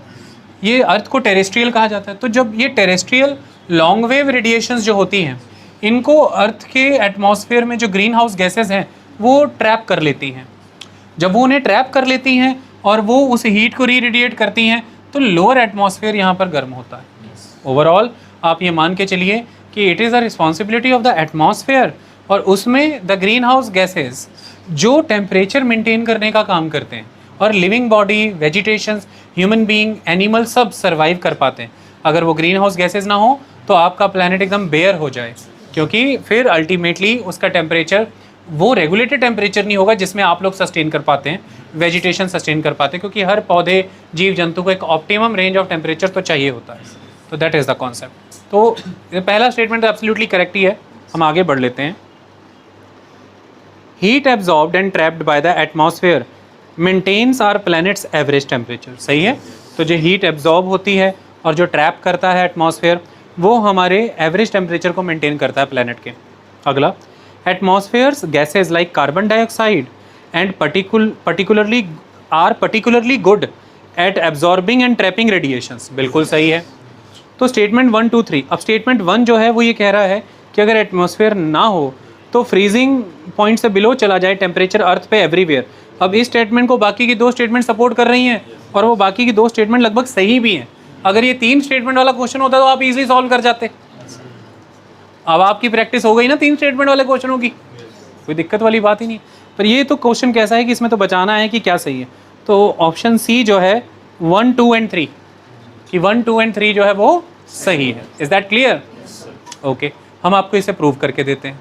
ये अर्थ को टेरेस्ट्रियल कहा जाता है, तो जब ये टेरेस्ट्रियल लॉन्ग वेव रेडिएशंस जो होती हैं, इनको अर्थ के एटमॉस्फेयर में जो ग्रीन हाउस गैसेज हैं वो ट्रैप कर लेती हैं। जब वो उन्हें ट्रैप कर लेती हैं और वो उस हीट को री रेडिएट करती हैं, तो लोअर एटमॉस्फेयर यहाँ पर गर्म होता है। ओवरऑल आप ये मान के चलिए कि it is the responsibility of the atmosphere, और उसमें द ग्रीन हाउस गैसेज जो टेम्परेचर मेंटेन करने का काम करते हैं, और living body, vegetation, human being, animal सब सर्वाइव कर पाते हैं। अगर वो ग्रीन हाउस गैसेज ना हो तो आपका प्लैनेट एकदम बेयर हो जाए, क्योंकि फिर अल्टीमेटली उसका टेम्परेचर वो रेगुलेटेड टेम्परेचर नहीं होगा जिसमें आप लोग सस्टेन कर पाते हैं, वेजिटेशन सस्टेन कर पाते हैं, क्योंकि हर पौधे, जीव जंतु को एक ऑप्टिमम रेंज ऑफ टेम्परेचर तो चाहिए होता है। तो दैट इज़ द कॉन्सेप्ट। तो पहला स्टेटमेंट एब्सोल्युटली करेक्ट ही है। हम आगे बढ़ लेते हैं। Heat absorbed and trapped by the atmosphere maintains our planet's average temperature. सही है। तो जो हीट एब्जॉर्ब होती है और जो ट्रैप करता है एटमॉस्फेयर, वो हमारे एवरेज टेम्परेचर को मेंटेन करता है प्लैनेट के। अगला, एटमॉस्फेयर्स gases like carbon dioxide and particularly good at absorbing and trapping radiations, बिल्कुल सही है। तो स्टेटमेंट 1, 2, 3, अब स्टेटमेंट 1 जो है वो ये कह रहा है कि अगर एटमॉस्फेयर ना हो तो फ्रीजिंग पॉइंट से बिलो चला जाए टेम्परेचर अर्थ पे एवरीवेयर। अब इस स्टेटमेंट को बाकी की 2 स्टेटमेंट सपोर्ट कर रही हैं और वो बाकी की 2 स्टेटमेंट लगभग सही भी हैं। अगर ये 3 स्टेटमेंट वाला क्वेश्चन होता तो आप इजीली सॉल्व कर जाते। अब आपकी प्रैक्टिस हो गई ना 3 स्टेटमेंट वाले क्वेश्चनों की, कोई दिक्कत वाली बात ही नहीं। पर ये तो क्वेश्चन कैसा है कि इसमें तो बचाना है कि क्या सही है। तो ऑप्शन सी जो है 1, 2 एंड 3 कि 1, 2 एंड 3 जो है वो सही है। Is that clear? ओके, हम आपको इसे प्रूव करके देते हैं।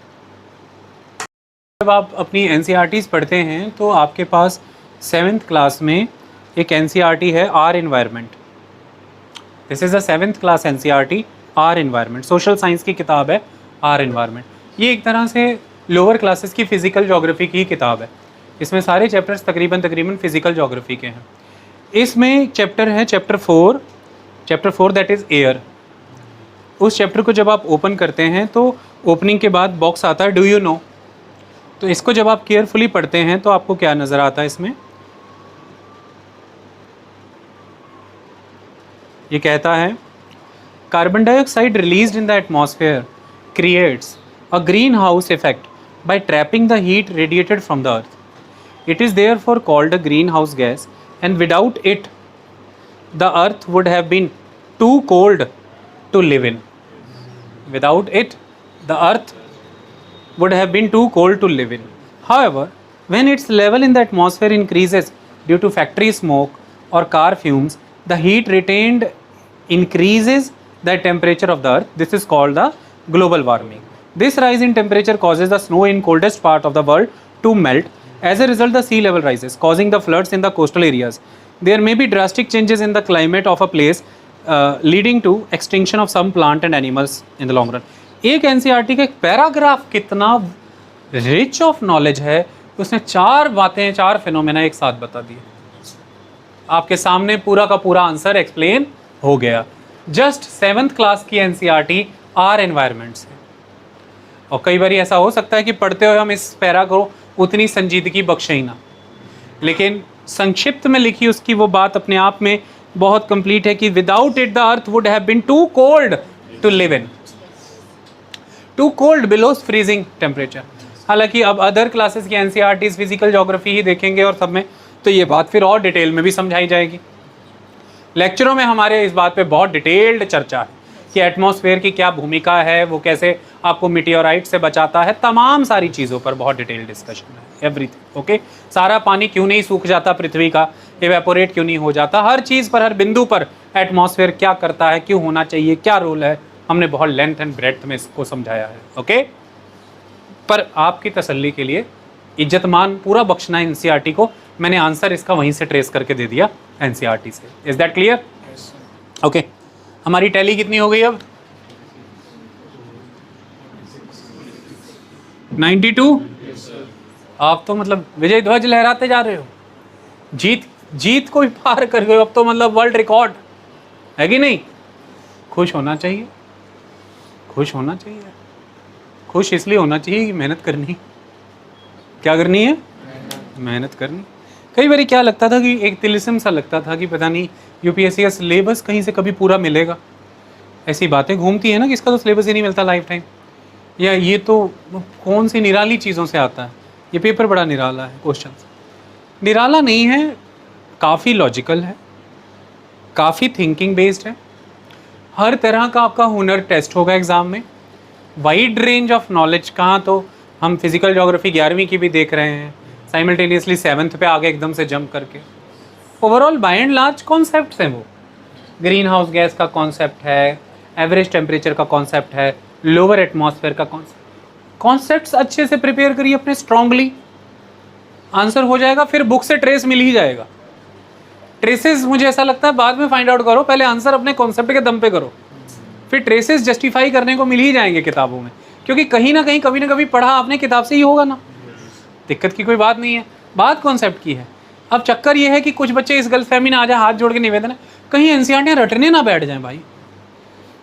जब आप अपनी एनसीईआरटीज़ पढ़ते हैं तो आपके पास 7th क्लास में एक एनसीईआरटी है our environment. This is the 7th class NCERT our environment, social science की किताब है आर एनवायरनमेंट। ये एक तरह से लोअर क्लासेस की फिजिकल ज्योग्राफी की किताब है। इसमें सारे चैप्टर्स तकरीबन फिजिकल ज्योग्राफी के हैं। इसमें एक चैप्टर है चैप्टर 4 दैट इज़ एयर। उस चैप्टर को जब आप ओपन करते हैं तो ओपनिंग के बाद बॉक्स आता है डू यू नो। तो इसको जब आप केयरफुली पढ़ते हैं तो आपको क्या नज़र आता है इसमें? ये कहता है carbon dioxide released in the atmosphere creates a green house effect by trapping the heat radiated from the earth. It is therefore called a greenhouse gas, and without it the earth would have been too cold to live in. Without it the earth would have been too cold to live in. However, when its level in the atmosphere increases due to factory smoke or car fumes, the heat retained increases the temperature of the earth. This is called the global warming. This rise in temperature causes the snow in coldest part of the world to melt. As a result, the sea level rises, causing the floods in the coastal areas. There may be drastic changes in the climate of a place, leading to extinction of some plant and animals in the long run. एक NCERT का एक paragraph कितना rich of knowledge है, उसने 4 बातें 4 phenomena एक साथ बता दिए। आपके सामने पूरा का पूरा आंसर एक्सप्लेन हो गया। जस्ट 7th क्लास की एनसीईआरटी आर एनवायरनमेंट से। और कई बार ऐसा हो सकता है कि पढ़ते हुए हम इस पैरा को उतनी संजीदगी बख्शे ही ना, लेकिन संक्षिप्त में लिखी उसकी वो बात अपने आप में बहुत कंप्लीट है कि without it the earth would have been too cold to live in, too cold below freezing temperature. हालांकि अब अदर क्लासेस की एनसीईआरटीज फिजिकल ज्योग्राफी ही देखेंगे और सब में तो ये बात फिर और डिटेल में भी समझाई जाएगी। लेक्चरों में हमारे इस बात पे बहुत डिटेल्ड चर्चा है कि एटमॉस्फेयर की क्या भूमिका है, वो कैसे आपको मीटियोराइट से बचाता है, तमाम सारी चीज़ों पर बहुत डिटेल डिस्कशन है। Everything okay. सारा पानी क्यों नहीं सूख जाता पृथ्वी का, इवेपोरेट क्यों नहीं हो जाता, हर चीज़ पर हर बिंदु पर एटमॉस्फेयर क्या करता है, क्यों होना चाहिए, क्या रोल है, हमने बहुत लेंथ एंड ब्रेड्थ में इसको समझाया है। ओके, पर आपकी तसल्ली के लिए इज्जतमान पूरा बख्शना एनसीईआरटी को, मैंने आंसर इसका वहीं से ट्रेस करके दे दिया एनसीईआरटी से। Is that clear? ओके, हमारी टैली कितनी हो गई अब? 92। आप तो मतलब विजय ध्वज लहराते जा रहे हो, जीत को भी पार कर गए, अब तो मतलब वर्ल्ड रिकॉर्ड है कि नहीं? खुश होना चाहिए, खुश होना चाहिए। खुश इसलिए होना चाहिए कि मेहनत करनी। क्या करनी है? मेहनत करनी। कई बार क्या लगता था कि एक तिलिस्म सा लगता था कि पता नहीं यूपीएससी का सिलेबस कहीं से कभी पूरा मिलेगा। ऐसी बातें घूमती है ना कि इसका तो सिलेबस ही नहीं मिलता लाइफ टाइम, या ये तो कौन सी निराली चीज़ों से आता है, ये पेपर बड़ा निराला है। क्वेश्चन निराला नहीं है, काफ़ी लॉजिकल है, काफ़ी थिंकिंग बेस्ड है, हर तरह का आपका हुनर टेस्ट होगा एग्ज़ाम में, वाइड रेंज ऑफ नॉलेज। कहाँ तो हम फिजिकल ज्योग्राफी 11वीं की भी देख रहे हैं, साइमल्टेनियसली 7th पे आगे एकदम से जंप करके। Overall by and large concepts हैं वो। ग्रीन हाउस गैस का कॉन्सेप्ट है, एवरेज टेम्परेचर का कॉन्सेप्ट है, लोअर एटमॉस्फेयर का कॉन्सेप्ट्स अच्छे से प्रिपेयर करिए अपने स्ट्रांगली, आंसर हो जाएगा। फिर बुक से ट्रेस मिल ही जाएगा। ट्रेसेस मुझे ऐसा लगता है बाद में फाइंड आउट करो, पहले आंसर अपने कॉन्सेप्ट के दम पे करो, फिर ट्रेसेस जस्टिफाई करने को मिल ही जाएंगे किताबों में, क्योंकि कहीं ना कहीं कभी ना कभी पढ़ा आपने किताब से ही होगा ना। दिक्कत की कोई बात नहीं है, बात कॉन्सेप्ट की है। अब चक्कर ये है कि कुछ बच्चे इस गलतफहमी में आ जाए, हाथ जोड़ के निवेदन है, कहीं एनसीईआरटी रटने ना बैठ जाएं भाई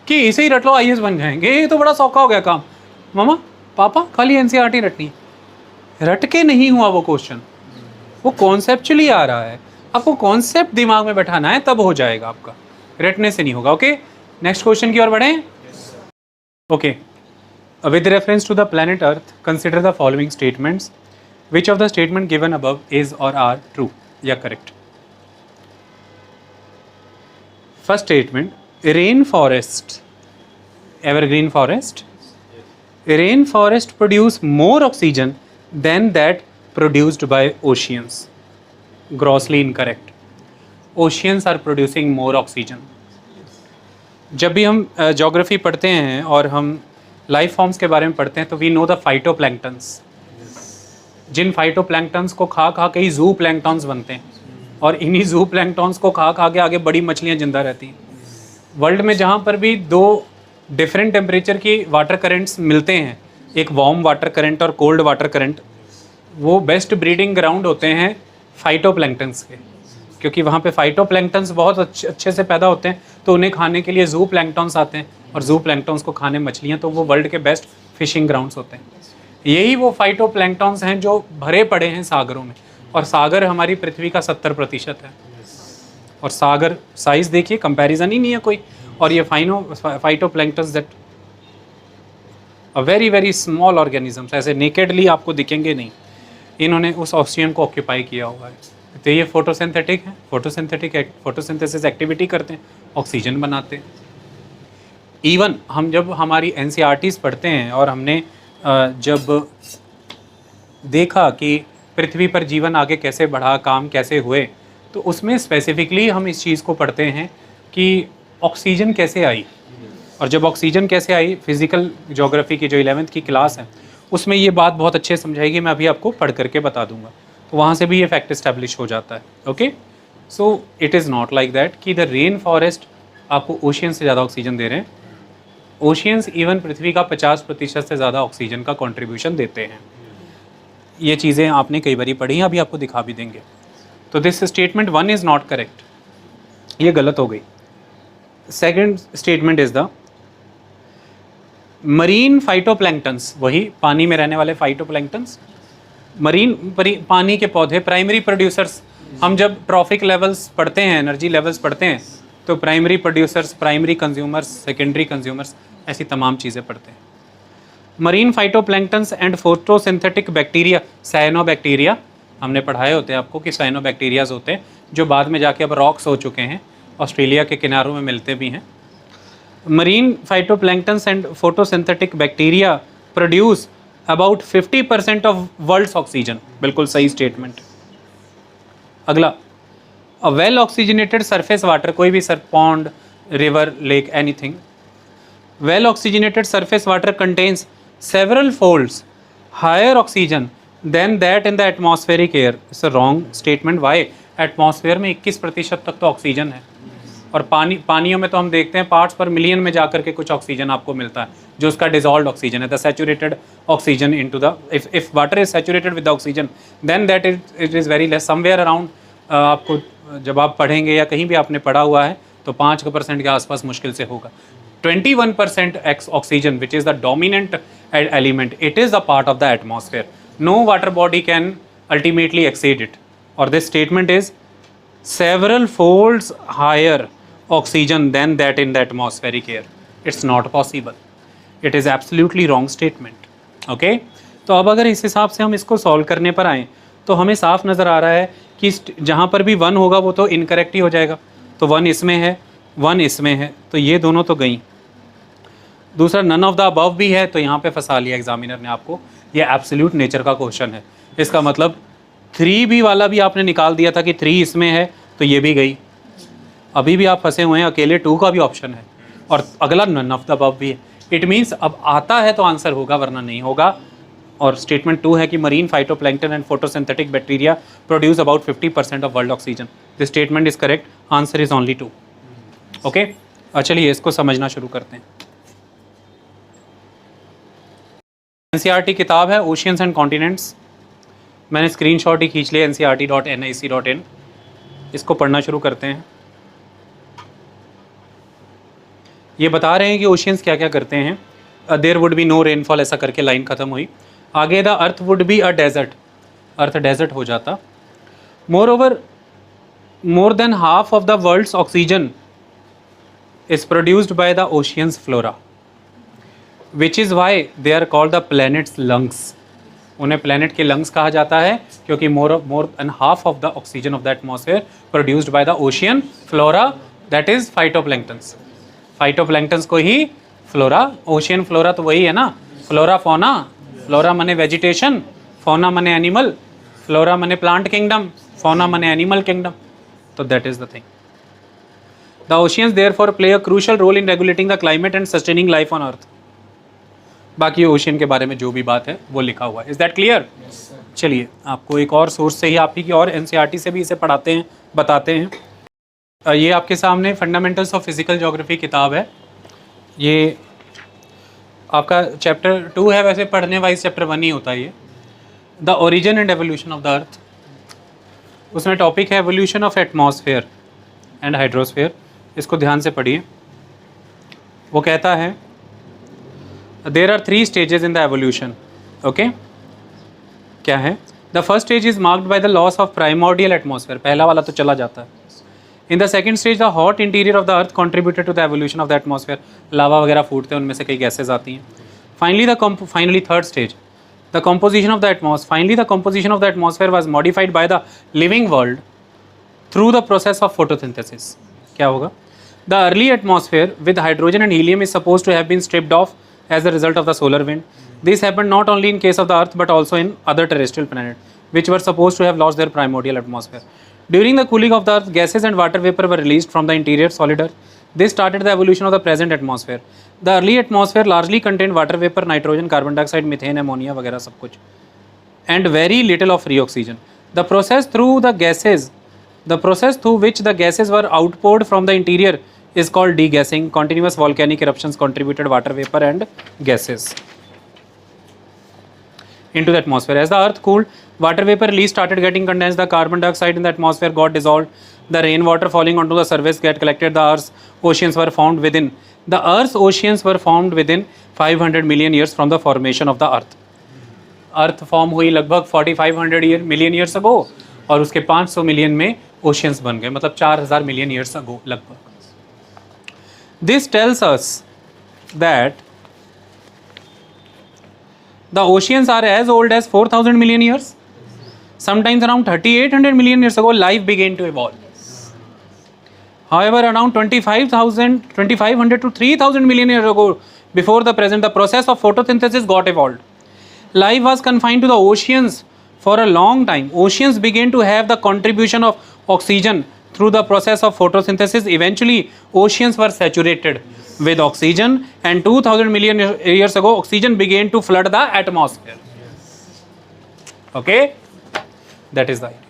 कि इसे ही रट लो आईएएस बन जाएंगे, ये तो बड़ा सौखा हो गया काम। मामा पापा खाली एनसीईआरटी रटनी, रट के नहीं हुआ वो क्वेश्चन, वो कॉन्सेप्चुअली आ रहा है। आपको कॉन्सेप्ट दिमाग में बैठाना है, तब हो जाएगा आपका, रटने से नहीं होगा। ओके, नेक्स्ट क्वेश्चन की ओर बढ़ें। Okay, with reference to the planet Earth, consider the following statements. Which of the statement given above is or are true? या correct? First statement, rainforest, evergreen forest. Rainforest produce more oxygen than that produced by oceans. Grossly incorrect. Oceans are producing more oxygen. जब भी हम geography पढ़ते हैं और हम life forms के बारे में पढ़ते हैं तो वी नो द फाइटोप्लैंक्टन्स। जिन फाइटोप्लैंक्टन्स को खा खा के ही जू प्लैंक्टन्स बनते हैं, और इन्हीं जू प्लैंक्टन्स को खा खा के आगे बड़ी मछलियाँ जिंदा रहती हैं। वर्ल्ड में जहाँ पर भी दो डिफरेंट टेम्परेचर की वाटर करेंट्स मिलते हैं, एक वार्म वाटर करंट और कोल्ड वाटर करंट, वो बेस्ट ब्रीडिंग ग्राउंड होते हैं फाइटोप्लैंक्टन्स के, क्योंकि वहाँ पे फाइटोप्लैंक्टन्स बहुत अच्छे से पैदा होते हैं, तो उन्हें खाने के लिए जू प्लैंक्टन्स आते हैं, और जू प्लैंक्टन्स को खाने मछलियाँ, तो वो वर्ल्ड के बेस्ट फिशिंग ग्राउंड्स होते हैं। यही वो फाइटोप्लैंक्टन्स हैं जो भरे पड़े हैं सागरों में, और सागर हमारी पृथ्वी का 70% है। और सागर साइज़ देखिए, कंपैरिजन ही नहीं है कोई। और ये phytoplanktons that a very very small organisms, ऐसे नेकेडली आपको दिखेंगे नहीं, इन्होंने उस ऑक्सीजन को ऑक्यूपाई किया हुआ है। तो ये फोटोसिंथेटिक है, फोटोसिंथेसिस एक्टिविटी करते हैं, ऑक्सीजन बनाते हैं। इवन हम जब हमारी एनसीईआरटीज़ पढ़ते हैं और हमने जब देखा कि पृथ्वी पर जीवन आगे कैसे बढ़ा, काम कैसे हुए, तो उसमें स्पेसिफिकली हम इस चीज़ को पढ़ते हैं कि ऑक्सीजन कैसे आई। और जब ऑक्सीजन कैसे आई, फिज़िकल ज्योग्राफी की जो 11th की क्लास है उसमें ये बात बहुत अच्छे से समझाएगी, मैं अभी आपको पढ़ करके बता दूंगा, तो वहाँ से भी ये फैक्ट इस्टेब्लिश हो जाता है। Okay, so it is not like that कि द रेन फॉरेस्ट आपको ओशियन से ज़्यादा ऑक्सीजन दे रहे हैं। ओशियंस इवन पृथ्वी का 50% से ज़्यादा ऑक्सीजन का कंट्रीब्यूशन देते हैं। ये चीज़ें आपने कई बारी पढ़ी हैं, अभी आपको दिखा भी देंगे। तो this statement 1 is not correct, ये गलत हो गई। Second statement is the marine phytoplanktons, वही पानी में रहने वाले फाइटोप्लैंक्टन्स, पानी के पौधे प्राइमरी प्रोड्यूसर्स। हम जब ट्रॉफिक लेवल्स पढ़ते हैं, एनर्जी लेवल्स पढ़ते हैं, तो primary producers, primary consumers, secondary consumers, ऐसी तमाम चीज़ें पढ़ते हैं। Marine phytoplanktons and photosynthetic bacteria, cyanobacteria हमने पढ़ाए होते हैं आपको कि साइनोबैक्टीरियाज होते हैं जो बाद में जाके अब रॉक्स हो चुके हैं, ऑस्ट्रेलिया के किनारों में मिलते भी हैं। Marine phytoplanktons and photosynthetic bacteria produce about 50% of world's oxygen, बिल्कुल सही स्टेटमेंट। अगला, a well oxygenated surface water, कोई भी pond, river, lake, anything, well oxygenated surface water contains several folds higher oxygen then that in the atmospheric air. It's a wrong statement. Why? Atmosphere में 21% तक तो oxygen है, और पानियों में तो हम देखते हैं पार्ट्स पर मिलियन में जाकर के कुछ ऑक्सीजन आपको मिलता है, जो उसका डिजॉल्व्ड ऑक्सीजन है, the saturated oxygen into the, if water is saturated with the oxygen then that it is very less, somewhere around, आपको जब आप पढ़ेंगे या कहीं भी आपने पढ़ा हुआ है तो 5% के आसपास मुश्किल से होगा। 21% oxygen which is the dominant element, it is a part of the atmosphere, no water body can ultimately exceed it. और this statement is several folds higher oxygen than that in the atmospheric air. It's not possible. It is absolutely wrong statement. Okay? तो अब अगर इस हिसाब से हम इसको solve करने पर आएँ तो हमें साफ नज़र आ रहा है कि जहाँ पर भी 1 होगा वो तो इनकरेक्ट ही हो जाएगा। तो 1 इसमें है, 1 इसमें है, तो ये दोनों तो गई। दूसरा नन ऑफ द अबव भी है, तो यहाँ पे फंसा लिया एग्जामिनर ने आपको। ये एब्सोल्यूट नेचर का क्वेश्चन है, इसका मतलब 3B वाला भी आपने निकाल दिया था कि 3 इसमें है, तो ये भी गई। अभी भी आप फंसे हुए हैं, अकेले 2 का भी ऑप्शन है, और अगला नन ऑफ द अबव भी है। इट मीन्स अब आता है तो आंसर होगा, वरना नहीं होगा। और स्टेटमेंट 2 है कि marine phytoplankton and photosynthetic bacteria produce about 50% of world oxygen. This statement is correct, answer is only 2। Okay, चलिए इसको समझना शुरू करते हैं। एनसीईआरटी किताब है ओशियंस एंड कॉन्टिनेंट्स, मैंने स्क्रीनशॉट ही खींच लिया, ncrt.nic.in। इसको पढ़ना शुरू करते हैं। ये बता रहे हैं कि ओशियंस क्या क्या करते हैं। There would be no rainfall, ऐसा करके लाइन ख़त्म हुई। आगे the earth would be a desert, earth desert हो जाता। Moreover more than half of the world's oxygen is produced by the ocean's flora, which is why they are called the planet's lungs. उन्हें planet के lungs कहा जाता है क्योंकि more than half of the oxygen of the atmosphere produced by the ocean flora, that is phytoplanktons. Phytoplanktons को ही flora, ocean flora तो वही है ना, flora fauna, flora माने vegetation, fauna माने animal, flora माने plant kingdom, fauna माने animal kingdom. So that is the thing. The oceans therefore play a crucial role in regulating the climate and sustaining life on earth. बाकी ocean के बारे में जो भी बात है वो लिखा हुआ है. Is that clear? चलिए आपको एक और सोर्स से ही आप ही की और एनसीईआरटी से भी इसे पढ़ाते हैं, बताते हैं. ये आपके सामने फंडामेंटल्स ऑफ फिजिकल ज्योग्राफी किताब है. ये आपका चैप्टर 2 है, वैसे पढ़ने वाइज चैप्टर 1 ही होता है ये. The origin and evolution of the earth. उसमें टॉपिक है evolution of atmosphere and hydrosphere. इसको ध्यान से पढ़िए. वो कहता है there are 3 stages in the evolution. Okay, क्या है? The first stage is marked by the loss of primordial atmosphere. पहला वाला तो चला जाता है. In the second stage the hot interior of the earth contributed to the evolution of the atmosphere. लावा वगैरह फूटते हैं, उनमें से कई गैसेज आती हैं. Finally third stage the composition of the atmosphere. Finally, the composition of the atmosphere was modified by the living world through the process of photosynthesis. क्या होगा? The early atmosphere with hydrogen and helium is supposed to have been stripped off as a result of the solar wind. This happened not only in case of the Earth but also in other terrestrial planets, which were supposed to have lost their primordial atmosphere. During the cooling of the Earth, gases and water vapor were released from the interior solid Earth. This started the evolution of the present atmosphere. The early atmosphere largely contained water vapor, nitrogen, carbon dioxide, methane, ammonia वगैरह सब कुछ, and very little of free oxygen. The process through which the gases were outpoured from the interior is called degassing. Continuous volcanic eruptions contributed water vapor and gases into the atmosphere. As the earth cooled, water vapor release started getting condensed. The carbon dioxide in the atmosphere got dissolved. The rainwater falling onto the surface get collected. The earth's oceans were formed within 500 million years from the formation of the earth. Earth form हुई लगभग 4500 million years ago, और उसके 500 million में oceans बन गए, मतलब 4000 million years ago लगभग. This tells us that the oceans are as old as 4000 million years. Sometimes around 3800 million years ago life began to evolve. However, around 2500 to 3000 million years ago, before the present, the process of photosynthesis got evolved. Life was confined to the oceans for a long time. Oceans began to have the contribution of oxygen through the process of photosynthesis. Eventually, oceans were saturated with oxygen, and 2000 million years ago oxygen began to flood the atmosphere. Okay, that is the idea.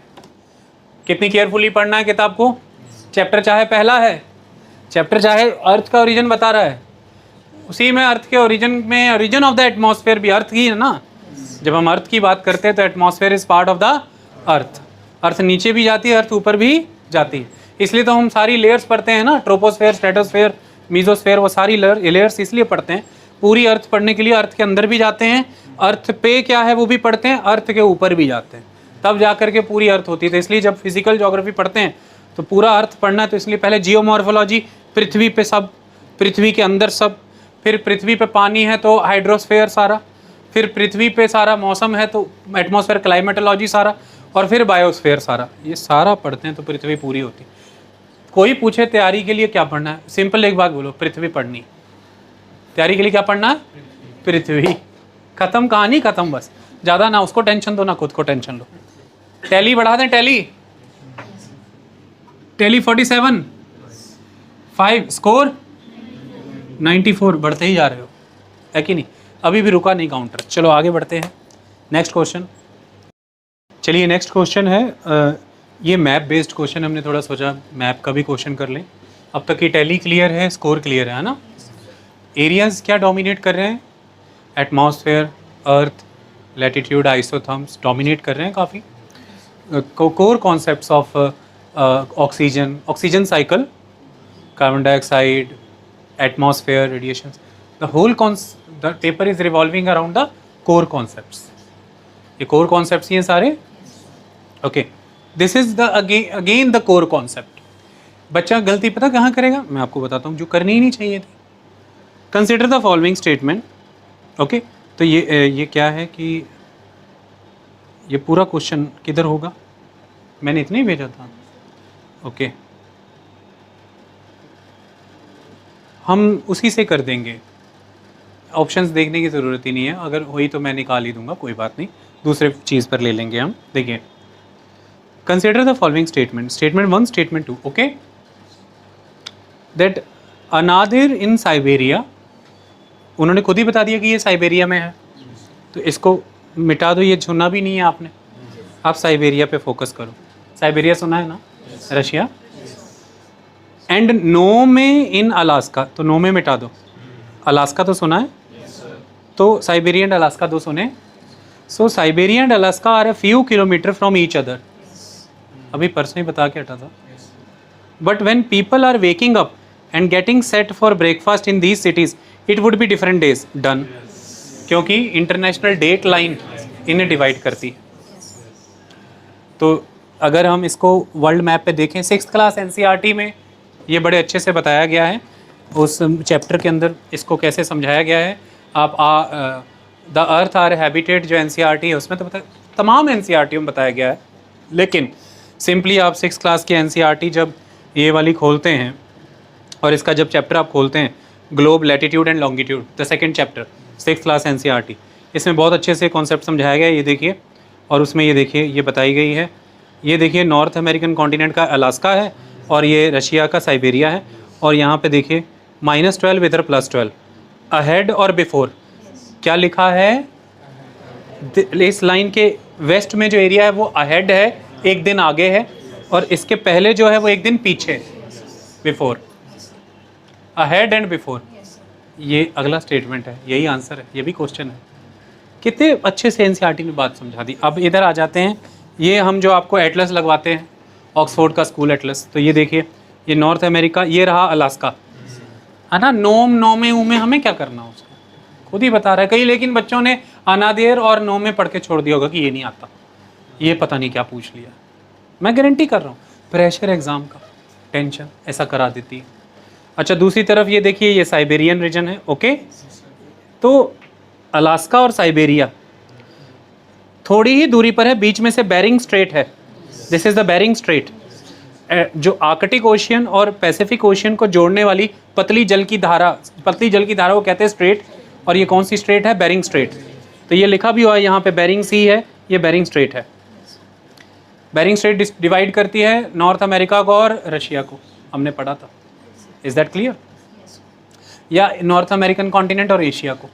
कितनी carefully पढ़ना है किताब को. Chapter चाहे पहला है, chapter चाहे अर्थ का ओरिजिन बता रहा है, उसी में अर्थ के ओरिजिन में ओरिजिन ऑफ द एटमॉस्फेयर भी अर्थ ही है ना. जब हम अर्थ की बात करते हैं तो atmosphere is part of the earth. Earth नीचे भी जाती है, अर्थ ऊपर भी जाती है. इसलिए तो हम सारी लेयर्स पढ़ते हैं ना, ट्रोपोस्फेयर, स्ट्रेटोस्फेयर, मीजोस्फेयर, वो सारी लेयर्स इसलिए पढ़ते हैं. पूरी अर्थ पढ़ने के लिए अर्थ के अंदर भी जाते हैं, अर्थ पे क्या है वो भी पढ़ते हैं, अर्थ के ऊपर भी जाते हैं, तब जा करके पूरी अर्थ होती है. तो इसलिए जब फिजिकल ज्योग्राफी पढ़ते हैं तो पूरा अर्थ पढ़ना है. तो इसलिए पहले जियोमॉर्फोलॉजी, पृथ्वी पे सब, पृथ्वी के अंदर सब, फिर पृथ्वी पे पानी है तो हाइड्रोस्फेयर सारा, फिर पृथ्वी पे सारा मौसम है तो एटमॉस्फेयर क्लाइमेटोलॉजी सारा, और फिर बायोस्फेयर सारा. ये सारा पढ़ते हैं तो पृथ्वी पूरी होती है. कोई पूछे तैयारी के लिए क्या पढ़ना है, सिंपल एक बात बोलो, पृथ्वी पढ़नी. तैयारी के लिए क्या पढ़ना है? पृथ्वी. खत्म, कहानी खत्म. बस ज़्यादा ना उसको टेंशन दो ना खुद को टेंशन लो. टैली बढ़ा दें, टैली 47 5 स्कोर 94. बढ़ते ही जा रहे हो, है कि नहीं? अभी भी रुका नहीं काउंटर. चलो आगे बढ़ते हैं. Next question. चलिए नेक्स्ट क्वेश्चन है, ये मैप बेस्ड क्वेश्चन. हमने थोड़ा सोचा मैप का भी क्वेश्चन कर लें. अब तक की टैली क्लियर है, स्कोर क्लियर है ना. एरियाज क्या डोमिनेट कर रहे हैं? Atmosphere, earth, latitude, isotherms dominate कर रहे हैं काफ़ी. Core concepts of oxygen cycle, carbon dioxide, atmosphere, radiation, the whole the paper is revolving around the core concepts. ये कोर कॉन्सेप्ट्स ही हैं सारे. Okay, this is the again the core concept. बच्चा गलती पता कहाँ करेगा, मैं आपको बताता हूँ, जो करनी ही नहीं चाहिए थी। Consider the following statement. Okay, तो ये क्या है कि ये पूरा क्वेश्चन किधर होगा, मैंने इतना ही भेजा था। ओके, हम उसी से कर देंगे, ऑप्शंस देखने की ज़रूरत ही नहीं है, अगर हुई तो मैं निकाल ही दूंगा, कोई बात नहीं, दूसरे चीज़ पर ले लेंगे हम। देखिए, consider the following statement, statement 1, statement 2। Okay, that Anadyr in Siberia, उन्होंने खुद ही बता दिया कि ये साइबेरिया में है, तो इसको मिटा दो, ये छूना भी नहीं है आपने, आप साइबेरिया पे फोकस करो। साइबेरिया सुना है ना, रशिया। एंड नो में इन अलास्का, तो नो में मिटा दो, अलास्का तो सुना है, तो साइबेरिया एंड अलास्का दो सुने। So Siberia and Alaska are a few kilometer from each other, अभी परसों ही बता के हटा था। But when people are waking up and getting set for breakfast in these cities, it would be different days. Done, क्योंकि international date line इन्हें divide करती है। तो अगर हम इसको वर्ल्ड मैप पे देखें, 6th क्लास एनसीईआरटी में ये बड़े अच्छे से बताया गया है, उस चैप्टर के अंदर इसको कैसे समझाया गया है। आप द अर्थ आर हैबिटेट जो एनसीईआरटी है उसमें तो तमाम एनसीईआरटी में बताया गया है, लेकिन सिंपली आप 6th क्लास की एनसीईआरटी जब ये वाली खोलते हैं और इसका जब चैप्टर आप खोलते हैं, globe, latitude and longitude, the second chapter, 6th class NCERT, इसमें बहुत अच्छे से कॉन्सेप्ट समझाया गया है। ये देखिए, और उसमें ये देखिए, ये बताई गई है, ये देखिए नॉर्थ अमेरिकन कॉन्टिनेंट का अलास्का है और ये रशिया का साइबेरिया है। और यहाँ पे देखिए -12 इधर +12, अहेड और बिफोर क्या लिखा है, इस लाइन के वेस्ट में जो एरिया है वो अहेड है, एक दिन आगे है, और इसके पहले जो है वो एक दिन पीछे, बिफोर। अहेड एंड बिफोर, ये अगला स्टेटमेंट है, यही आंसर है, ये भी क्वेश्चन है। कितने अच्छे से एनसीईआरटी ने बात समझा दी। अब इधर आ जाते हैं, ये हम जो आपको एटलस लगवाते हैं, ऑक्सफोर्ड का स्कूल एटलस, तो ये देखिए, ये नॉर्थ अमेरिका, ये रहा अलास्का, है ना। नोम, नोमे, उमे हमें क्या करना उसको, खुद ही बता रहा है कहीं, लेकिन बच्चों ने अनादेर और नोमे पढ़ के छोड़ दिया होगा कि ये नहीं आता, ये पता नहीं क्या पूछ लिया। मैं गारंटी कर रहा हूँ, प्रेशर एग्ज़ाम का टेंशन ऐसा करा देती है। अच्छा, दूसरी तरफ ये देखिए, ये साइबेरियन रीजन है। ओके, तो अलास्का और साइबेरिया थोड़ी ही दूरी पर है, बीच में से बेरिंग स्ट्रेट है, this is the Bering strait, जो आर्कटिक ओशियन और पैसिफिक ओशियन को जोड़ने वाली पतली जल की धारा को कहते हैं स्ट्रेट। और ये कौन सी स्ट्रेट है, बेरिंग स्ट्रेट। तो ये लिखा भी हुआ है यहाँ पे, बेरिंग सी है, ये बेरिंग स्ट्रेट है। बेरिंग स्ट्रेट डिवाइड करती है नॉर्थ अमेरिका को और रशिया को, हमने पढ़ा था। Is that clear? या नॉर्थ अमेरिकन कॉन्टिनेंट और एशिया को।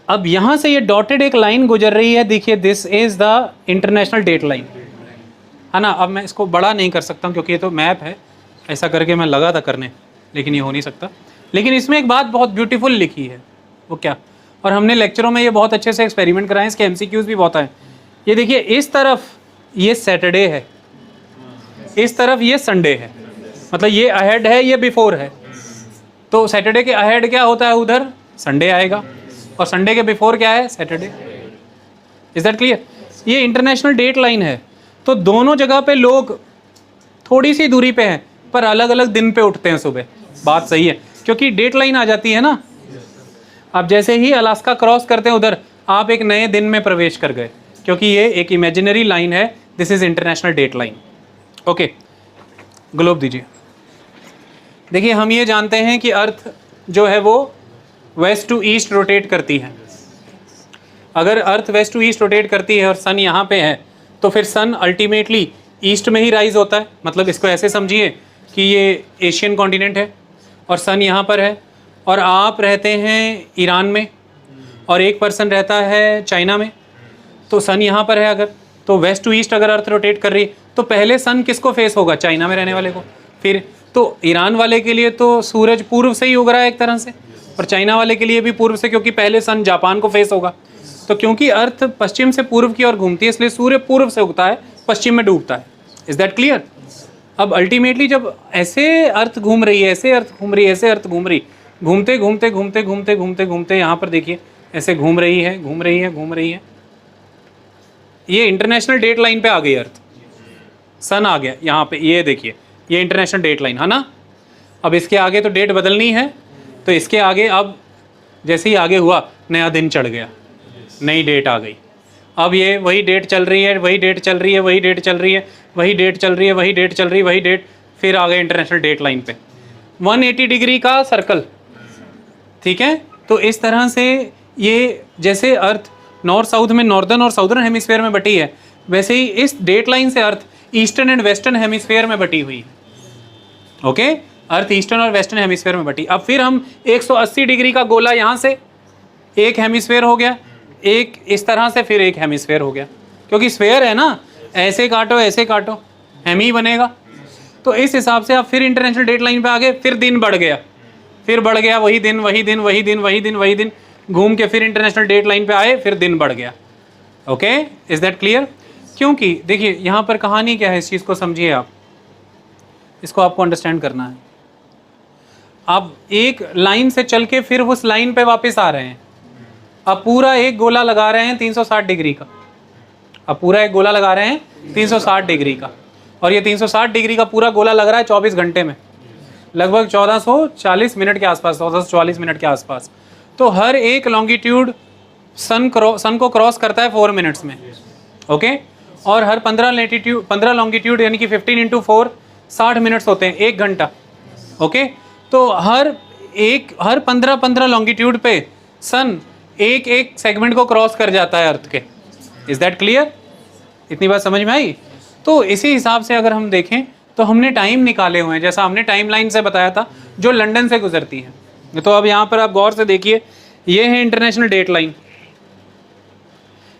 अब यहाँ से ये डॉटेड एक लाइन गुजर रही है, देखिए, this is the international date line, है ना। अब मैं इसको बड़ा नहीं कर सकता क्योंकि ये तो मैप है, ऐसा करके मैं लगा था करने, लेकिन ये हो नहीं सकता। लेकिन इसमें एक बात बहुत ब्यूटीफुल लिखी है, वो क्या, और हमने लेक्चरों में ये बहुत अच्छे से एक्सपेरिमेंट कराए, इसके MCQs भी बहुत आए। ये देखिए, इस तरफ ये सैटरडे है, इस तरफ ये संडे है, मतलब ये अहेड है, ये बिफोर है। तो सैटरडे के अहेड क्या होता है, उधर संडे आएगा, और संडे के बिफोर क्या है, सैटरडे। Is that clear? ये इंटरनेशनल डेट लाइन है, तो दोनों जगह पे लोग थोड़ी सी दूरी पे हैं, पर अलग अलग दिन पे उठते हैं सुबह। बात सही है, क्योंकि डेट लाइन आ जाती है ना। अब जैसे ही अलास्का क्रॉस करते हैं उधर, आप एक नए दिन में प्रवेश कर गए, क्योंकि ये एक इमेजिनरी लाइन है, this is international date line. Okay, globe दीजिए। देखिए, हम ये जानते हैं कि अर्थ जो है वो वेस्ट टू ईस्ट रोटेट करती है। अगर अर्थ वेस्ट टू ईस्ट रोटेट करती है और सन यहाँ पे है, तो फिर सन अल्टीमेटली ईस्ट में ही राइज होता है। मतलब इसको ऐसे समझिए कि ये एशियन कॉन्टिनेंट है और सन यहाँ पर है, और आप रहते हैं ईरान में और एक पर्सन रहता है चाइना में, तो सन यहाँ पर है। अगर तो वेस्ट टू ईस्ट अगर अर्थ रोटेट कर रही है, तो पहले सन किसको फेस होगा, चाइना में रहने वाले को। फिर तो ईरान वाले के लिए तो सूरज पूर्व से ही उग रहा है एक तरह से, और चाइना वाले के लिए भी पूर्व से, क्योंकि पहले सन जापान को फेस होगा। तो क्योंकि अर्थ पश्चिम से पूर्व की ओर घूमती है, इसलिए सूर्य पूर्व से उगता है, पश्चिम में डूबता है। Is that clear? अब अल्टीमेटली जब ऐसे अर्थ घूम रही है, ऐसे अर्थ घूम रही है, ऐसे अर्थ घूम रही, घूमते घूमते घूमते घूमते घूमते घूमते यहाँ पर देखिए ऐसे घूम रही है, घूम रही है, घूम रही है, ये इंटरनेशनल डेट लाइन पे आ गई अर्थ, सन आ गया यहाँ पे, ये देखिए ये इंटरनेशनल डेट लाइन है ना। अब इसके आगे तो डेट बदलनी है, तो इसके आगे अब जैसे ही आगे हुआ नया दिन चढ़ गया, नई डेट आ गई। अब ये वही डेट चल रही है, वही डेट चल रही है, वही डेट चल रही है, वही डेट चल रही है, वही डेट चल रही है, वही डेट, फिर आ गए इंटरनेशनल डेट लाइन पे 180 डिग्री का सर्कल, ठीक है। तो इस तरह से ये जैसे अर्थ नॉर्थ साउथ में, नॉर्दर्न और साउदर्न हेमिस्फेयर में बटी है, वैसे ही इस डेट लाइन से अर्थ ईस्टर्न एंड वेस्टर्न हेमिस्फेयर में बटी हुई है। ओके, अर्थ ईस्टर्न और वेस्टर्न हेमिस्फेयर में बटी। अब फिर हम 180 डिग्री का गोला यहाँ से एक हेमिस्फेयर हो गया, एक इस तरह से फिर एक हेमिस्फेयर हो गया, क्योंकि स्फेयर है ना, ऐसे काटो हेमी बनेगा। तो इस हिसाब से आप फिर इंटरनेशनल डेट लाइन पे आ गए, फिर दिन बढ़ गया, फिर बढ़ गया, वही दिन वही दिन वही दिन वही दिन वही दिन घूम के फिर इंटरनेशनल डेट लाइन पे आए, फिर दिन बढ़ गया। Okay, is that clear? क्योंकि देखिए यहाँ पर कहानी क्या है, इस चीज़ को समझिए आप, इसको आपको अंडरस्टैंड करना है। आप एक लाइन से चल के फिर उस लाइन पे वापस आ रहे हैं। अब पूरा एक गोला लगा रहे हैं 360 डिग्री का, अब पूरा एक गोला लगा रहे हैं 360 डिग्री का, और ये 360 डिग्री का पूरा गोला लग रहा है 24 घंटे में, लगभग 1440 मिनट के आसपास, 1440 मिनट के आसपास। तो हर एक लॉन्गिट्यूड सन को क्रॉस करता है 4 मिनट्स में। ओके, और हर 15 लॉन्गिट्यूड यानी कि 15 इंटू 4 60 मिनट्स होते हैं, 1 घंटा। ओके, तो हर 15 लॉन्गिट्यूड पे सन एक एक सेगमेंट को क्रॉस कर जाता है अर्थ के। Is that clear? इतनी बात समझ में आई? तो इसी हिसाब से अगर हम देखें तो हमने टाइम निकाले हुए हैं, जैसा हमने टाइम लाइन से बताया था जो लंदन से गुजरती है। तो अब यहाँ पर आप गौर से देखिए, ये है इंटरनेशनल डेट लाइन,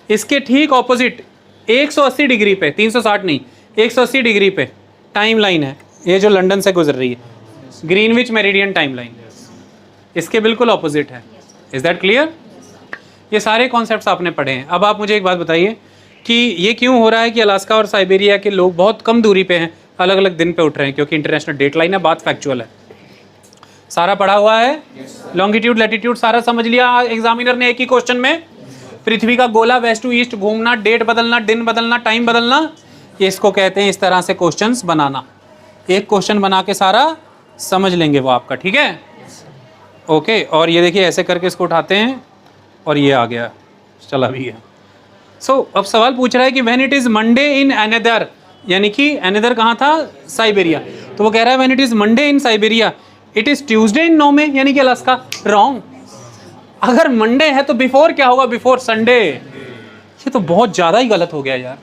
इसके ठीक ऑपोजिट 180 डिग्री पे, 360 नहीं 180 डिग्री पे टाइम लाइन है, ये जो लंदन से गुजर रही है, ग्रीनविच मेरिडियन टाइम लाइन, इसके बिल्कुल ऑपोजिट है। Is that clear? ये सारे कॉन्सेप्ट्स आपने पढ़े हैं। अब आप मुझे एक बात बताइए कि ये क्यों हो रहा है कि अलास्का और साइबेरिया के लोग बहुत कम दूरी पे हैं, अलग अलग दिन पे उठ रहे हैं? क्योंकि इंटरनेशनल डेट लाइन है, बात फैक्चुअल है, सारा पढ़ा हुआ है, लॉन्गिट्यूड लैटिट्यूड सारा समझ लिया एग्जामिनर ने एक ही क्वेश्चन में। पृथ्वी का गोला वेस्ट टू ईस्ट घूमना, डेट बदलना, दिन बदलना, टाइम बदलना, इसको कहते हैं इस तरह से क्वेश्चंस बनाना। एक क्वेश्चन बना के सारा समझ लेंगे वो आपका, ठीक है? ओके, और ये देखिए ऐसे करके इसको उठाते हैं और ये आ गया, चला भी गया। सो अब सवाल पूछ रहा है कि when it is Monday in another, यानी कि अनदर कहाँ था? साइबेरिया। तो वो कह रहा है when it is Monday in Siberia it is Tuesday in Norway, यानी कि अलास्का। रॉन्ग। अगर मंडे है तो बिफोर क्या होगा? Before Sunday. ये तो बहुत ज़्यादा ही गलत हो गया यार।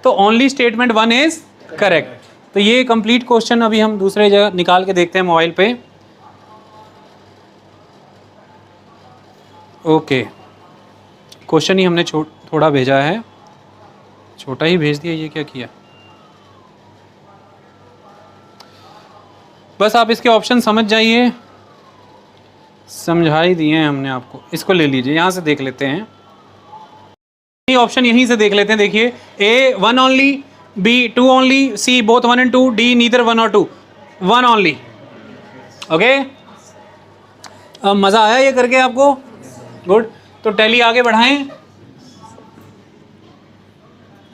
तो ओनली स्टेटमेंट 1 इज करेक्ट। तो ये कंप्लीट क्वेश्चन अभी हम दूसरे जगह निकाल के देखते हैं मोबाइल पे। ओके, क्वेश्चन ही हमने थोड़ा भेजा है, छोटा ही भेज दिया। ये क्या किया? बस आप इसके ऑप्शन समझ जाइए, समझा ही दिए हैं हमने आपको। इसको ले लीजिए, यहाँ से देख लेते हैं, ये ऑप्शन यहीं से देख लेते हैं। देखिए, A 1 only, B 2 only, C both 1 and 2, D neither 1 और 2, 1 ओनली। ओके, अब मज़ा आया ये करके आपको? गुड। तो टैली आगे बढ़ाएं।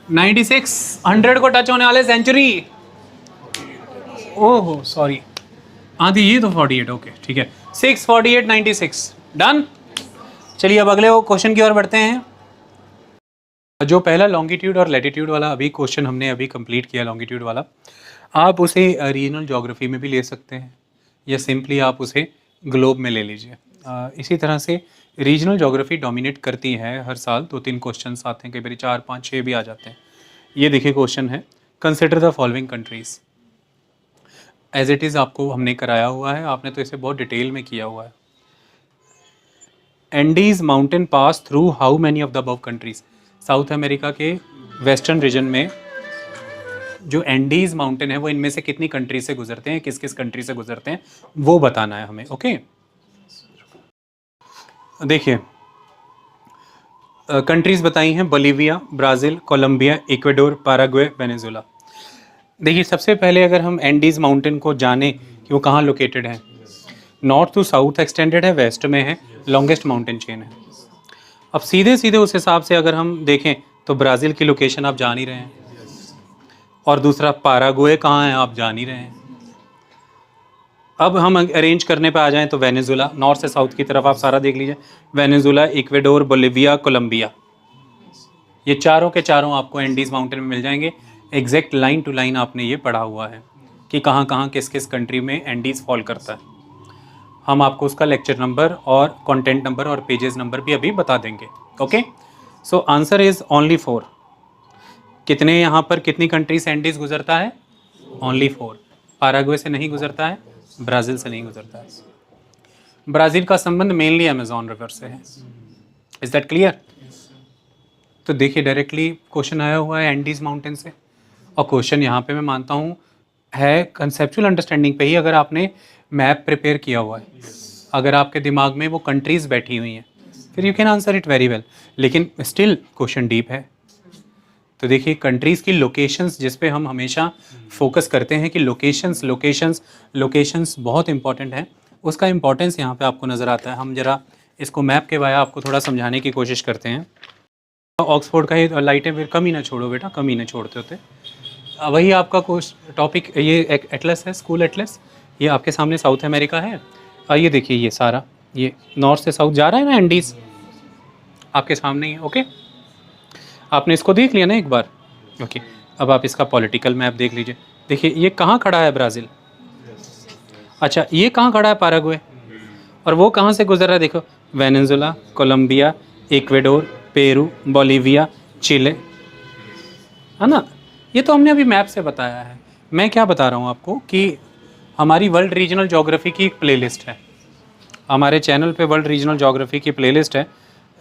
96 100 को टच होने वाले सेंचुरी। ओहो सॉरी, आधी ये तो 48। ओके ठीक है, 6 48 96 डन। चलिए अब अगले क्वेश्चन की ओर बढ़ते हैं। जो पहला लॉन्गिट्यूड और लैटिट्यूड वाला अभी क्वेश्चन हमने अभी कंप्लीट किया, लॉन्गिट्यूड वाला, आप उसे रीजनल ज्योग्राफी में भी ले सकते हैं या सिंपली आप उसे ग्लोब में ले लीजिए। इसी तरह से रीजनल ज्योग्राफी डोमिनेट करती है हर साल। 2-3 क्वेश्चन आते हैं, कई बार 4 5 6 भी आ जाते हैं। ये देखिए क्वेश्चन है, consider the following countries. As it is आपको हमने कराया हुआ है, आपने तो इसे बहुत डिटेल में किया हुआ है। Andes mountain pass through how many of the above countries. South America के वेस्टर्न रीजन में जो एंडीज माउंटेन है वो इनमें से कितनी कंट्री से गुजरते हैं, किस किस कंट्री से गुजरते हैं, वो बताना है हमें। ओके, देखिए कंट्रीज बताई हैं, Bolivia, Brazil, Colombia, Ecuador, Paraguay, Venezuela. देखिए सबसे पहले अगर हम एंडीज माउंटेन को जाने कि वो कहाँ लोकेटेड है, नॉर्थ टू साउथ एक्सटेंडेड है, वेस्ट में है, लॉन्गेस्ट माउंटेन चेन है। अब सीधे सीधे उस हिसाब से अगर हम देखें तो ब्राज़ील की लोकेशन आप जान ही रहे हैं, और दूसरा पाराग्वे कहाँ है आप जान ही रहे हैं। अब हम अरेंज करने पे आ जाएं तो वेनेजुला, नॉर्थ से साउथ की तरफ आप सारा देख लीजिए, वेनेजुला, इक्वेडोर, बोलिविया, कोलंबिया, ये चारों के चारों आपको एंडीज़ माउंटेन में मिल जाएंगे। एग्जैक्ट लाइन टू लाइन आपने ये पढ़ा हुआ है कि कहाँ कहाँ किस किस कंट्री में एंडीज़ फॉल करता है। हम आपको उसका लेक्चर नंबर और कंटेंट नंबर और पेजेस नंबर भी अभी बता देंगे। Okay, so answer is only 4। कितने यहाँ पर कितनी कंट्री से एंडीज़ गुजरता है? ओनली 4। पाराग्वे से नहीं गुजरता है, ब्राज़ील से नहीं गुजरता है। ब्राज़ील का संबंध मेनली अमेज़ॉन रिवर से है। Is that clear? तो देखिए डायरेक्टली क्वेश्चन आया हुआ है एंडीज़ माउंटेन से, और क्वेश्चन यहाँ पे मैं मानता हूँ है कंसेप्चुअल अंडरस्टैंडिंग पे ही, अगर आपने मैप प्रिपेयर किया हुआ है, अगर आपके दिमाग में वो कंट्रीज़ बैठी हुई हैं, फिर you can answer it very well. लेकिन स्टिल क्वेश्चन डीप है। तो देखिए कंट्रीज़ की लोकेशंस जिस पे हम हमेशा फोकस करते हैं कि लोकेशंस लोकेशंस लोकेशंस बहुत इंपॉर्टेंट है, उसका इंपॉर्टेंस यहाँ पे आपको नज़र आता है। हम जरा इसको मैप के वाया आपको थोड़ा समझाने की कोशिश करते हैं। ऑक्सफोर्ड का ये लाइटें फिर कम ही ना छोड़ो बेटा, कम ही ना छोड़ते होते। वही आपका कोर्स टॉपिक, ये एक एटलस है, स्कूल एटलस, ये आपके सामने साउथ अमेरिका है। ये देखिए ये सारा ये नॉर्थ से साउथ जा रहा है ना, एंडीज़ आपके सामने ही। ओके, आपने इसको देख लिया ना एक बार। ओके, अब आप इसका पॉलिटिकल मैप देख लीजिए। देखिए ये कहाँ खड़ा है ब्राज़ील, अच्छा ये कहाँ खड़ा है पाराग्वे, और वो कहाँ से गुजर रहा है देखो, Venezuela, Colombia, Ecuador, Peru, Bolivia, Chile, है ना। ये तो हमने अभी मैप से बताया है। मैं क्या बता रहा हूँ आपको कि हमारी वर्ल्ड रीजनल ज्योग्राफी की एक प्लेलिस्ट है, हमारे चैनल पे वर्ल्ड रीजनल ज्योग्राफी की प्लेलिस्ट है।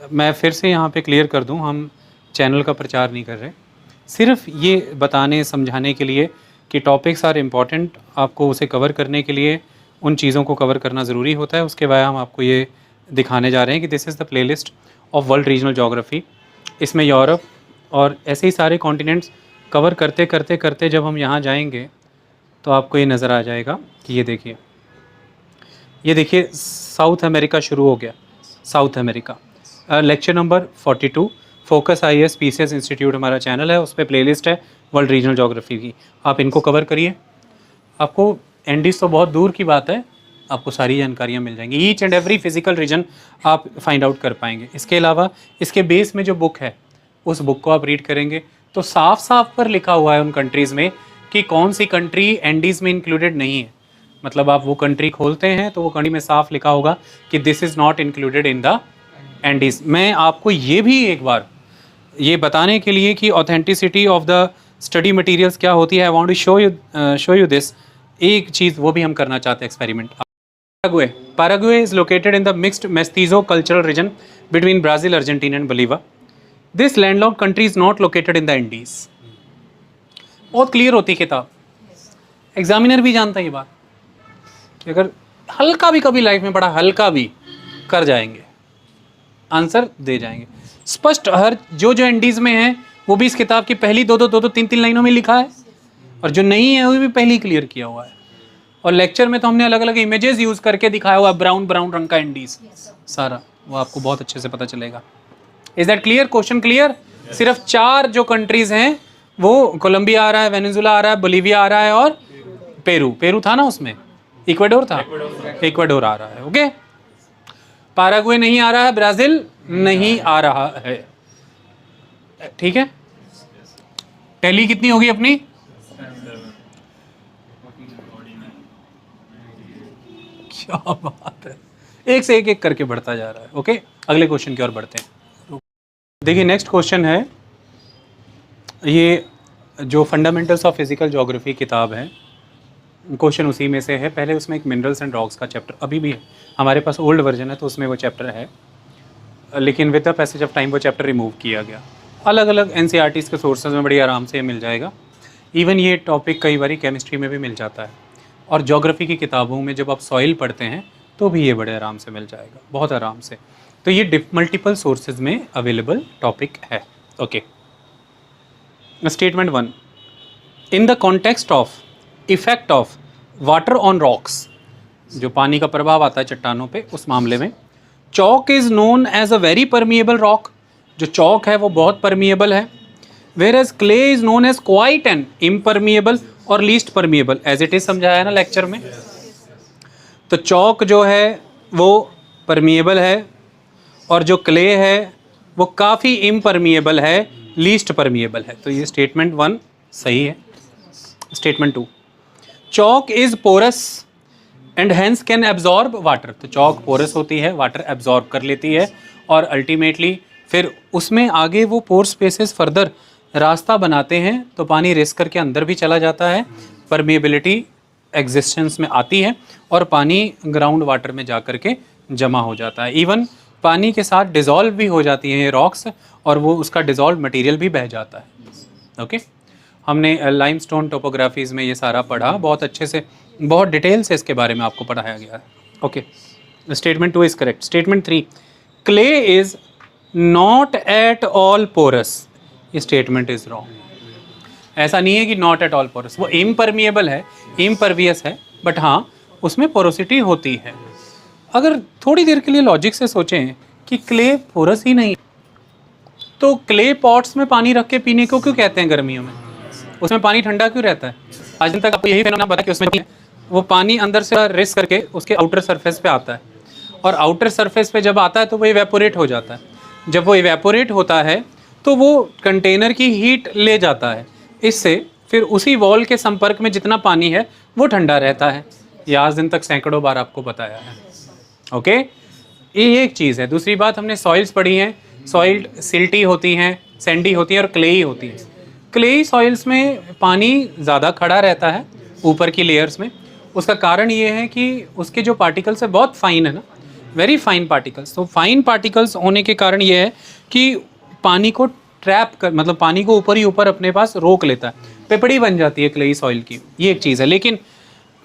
मैं फिर से यहाँ पे क्लियर कर दूँ, हम चैनल का प्रचार नहीं कर रहे, सिर्फ ये बताने समझाने के लिए कि टॉपिक्स आर इम्पॉर्टेंट, आपको उसे कवर करने के लिए उन चीज़ों को कवर करना ज़रूरी होता है। उसके बाद हम आपको ये दिखाने जा रहे हैं कि this is the playlist of world regional geography. इसमें यूरोप और ऐसे ही सारे कॉन्टिनेंट्स कवर करते करते करते जब हम यहाँ जाएंगे तो आपको ये नज़र आ जाएगा कि ये देखिए साउथ अमेरिका शुरू हो गया। South America lecture number 42 focus IAS PCS institute हमारा चैनल है, उस पर प्लेलिस्ट है वर्ल्ड रीजनल ज्योग्राफी की। आप इनको कवर करिए, आपको एंडीज़ तो बहुत दूर की बात है, आपको सारी जानकारियाँ मिल जाएंगी। Each and every physical region आप फाइंड आउट कर पाएंगे। इसके अलावा इसके बेस में जो बुक है उस बुक को आप रीड करेंगे तो साफ साफ पर लिखा हुआ है उन कंट्रीज़ में कि कौन सी कंट्री एंडीज़ में इंक्लूडेड नहीं है। मतलब आप वो कंट्री खोलते हैं तो वो कंट्री में साफ लिखा होगा कि this is not included in the Andes. मैं आपको ये भी एक बार ये बताने के लिए कि authenticity of the study materials क्या होती है, I want to show you this, एक चीज़ वो भी हम करना चाहते हैं experiment. Paraguay is located in the mixed mestizo cultural region between Brazil, Argentina and Bolivia. This landlocked country is not located in the Andes. बहुत क्लियर होती है किताब, एग्जामिनर भी जानता है ये बात कि अगर हल्का भी कभी लाइफ में पढ़ा, हल्का भी कर जाएंगे, आंसर दे जाएंगे स्पष्ट। हर जो एंडीज़ में है वो भी इस किताब की पहली दो तीन लाइनों में लिखा है, और जो नहीं है वो भी पहले क्लियर किया हुआ है। और लेक्चर में तो हमने अलग अलग इमेजेस यूज़ करके दिखाया हुआ है, ब्राउन ब्राउन रंग का एंडीज़ सारा, वो आपको बहुत अच्छे से पता चलेगा। Is that clear? Question clear? सिर्फ 4 जो कंट्रीज़ हैं वो कोलंबिया आ रहा है, वेनेजुला आ रहा है, बोलिविया आ रहा है और पेरू था ना, उसमें इक्वेडोर था, इक्वेडोर आ रहा है। ओके, पाराग्वे नहीं आ रहा है, ब्राज़ील नहीं आ रहा है, ठीक है। टैली कितनी होगी अपनी? क्या बात है, एक से एक करके बढ़ता जा रहा है। ओके, अगले क्वेश्चन की ओर बढ़ते हैं। देखिए नेक्स्ट क्वेश्चन है, ये जो फंडामेंटल्स ऑफ फिजिकल ज्योग्राफी किताब है, क्वेश्चन उसी में से है। पहले उसमें एक मिनरल्स एंड रॉक्स का चैप्टर अभी भी है, हमारे पास ओल्ड वर्जन है तो उसमें वो चैप्टर है, लेकिन with the passage of time वो चैप्टर रिमूव किया गया। अलग अलग NCERTs के सोर्सेज में बड़ी आराम से मिल जाएगा। इवन ये टॉपिक कई बार केमिस्ट्री में भी मिल जाता है, और ज्योग्राफी की किताबों में जब आप सॉइल पढ़ते हैं तो भी ये बड़े आराम से मिल जाएगा, बहुत आराम से। तो ये मल्टीपल सोर्सेज में अवेलेबल टॉपिक है। Okay, statement 1, in the context of effect of water on rocks, जो पानी का प्रभाव आता है चट्टानों पे, उस मामले में chalk is known as a very permeable rock. जो चॉक है वो बहुत परमिएबल है। Whereas clay is known as quite an impermeable और least permeable, as it is समझाया है ना लेक्चर में। तो चौक जो है वो परमिएबल है और जो क्ले है वो काफ़ी इम्परमिएबल है, लीस्ट परमिएबल है। तो ये स्टेटमेंट 1 सही है। Statement 2, chalk is porous and hence can absorb water. तो चौक पोरस होती है, वाटर एब्जॉर्ब कर लेती है और अल्टीमेटली फिर उसमें आगे वो पोर स्पेसेस फर्दर रास्ता बनाते हैं, तो पानी रेस करके अंदर भी चला जाता है, परमिएबिलिटी एग्जिस्टेंस में आती है और पानी ग्राउंड वाटर में जा कर के जमा हो जाता है। इवन पानी के साथ डिज़ोल्व भी हो जाती हैं रॉक्स और वो उसका डिज़ोल्व मटेरियल भी बह जाता है। ओके, हमने लाइमस्टोन टोपोग्राफीज़ में ये सारा पढ़ा, बहुत अच्छे से, बहुत डिटेल से इसके बारे में आपको पढ़ाया गया है। Okay, statement 2 is correct. Statement 3, clay is not at all porous. ये स्टेटमेंट इज़ रॉन्ग। ऐसा नहीं है कि नॉट एट ऑल पोरस, वो इम्परमिएबल है, इम्परवियस है, बट हाँ उसमें पोरोसिटी होती है। अगर थोड़ी देर के लिए लॉजिक से सोचें कि क्ले पोरस ही नहीं, तो क्ले पॉट्स में पानी रख के पीने को क्यों कहते हैं गर्मियों में? उसमें पानी ठंडा क्यों रहता है? आज दिन तक आपको यही फेनोमेना पता है कि उसमें वो पानी अंदर से रेस करके उसके आउटर सरफेस पे आता है और आउटर सरफेस पे जब आता है तो वो इवेपोरेट हो जाता है। जब वो इवेपोरेट होता है तो वो कंटेनर की हीट ले जाता है, इससे फिर उसी वॉल के संपर्क में जितना पानी है वो ठंडा रहता है। ये आज दिन तक सैकड़ों बार आपको बताया है। ओके, ये एक चीज़ है। दूसरी बात, हमने सॉइल्स पढ़ी हैं, सॉइल्ड सिल्टी होती हैं, सैंडी होती हैं और क्लेई होती हैं। क्लेई सॉइल्स में पानी ज़्यादा खड़ा रहता है ऊपर की लेयर्स में। उसका कारण ये है कि उसके जो पार्टिकल्स है बहुत फाइन है ना, वेरी फाइन पार्टिकल्स। तो फाइन पार्टिकल्स होने के कारण ये है कि पानी को ट्रैप कर, मतलब पानी को ऊपर ही ऊपर अपने पास रोक लेता है, पेपड़ी बन जाती है क्लेई सॉइल की, ये एक चीज़ है। लेकिन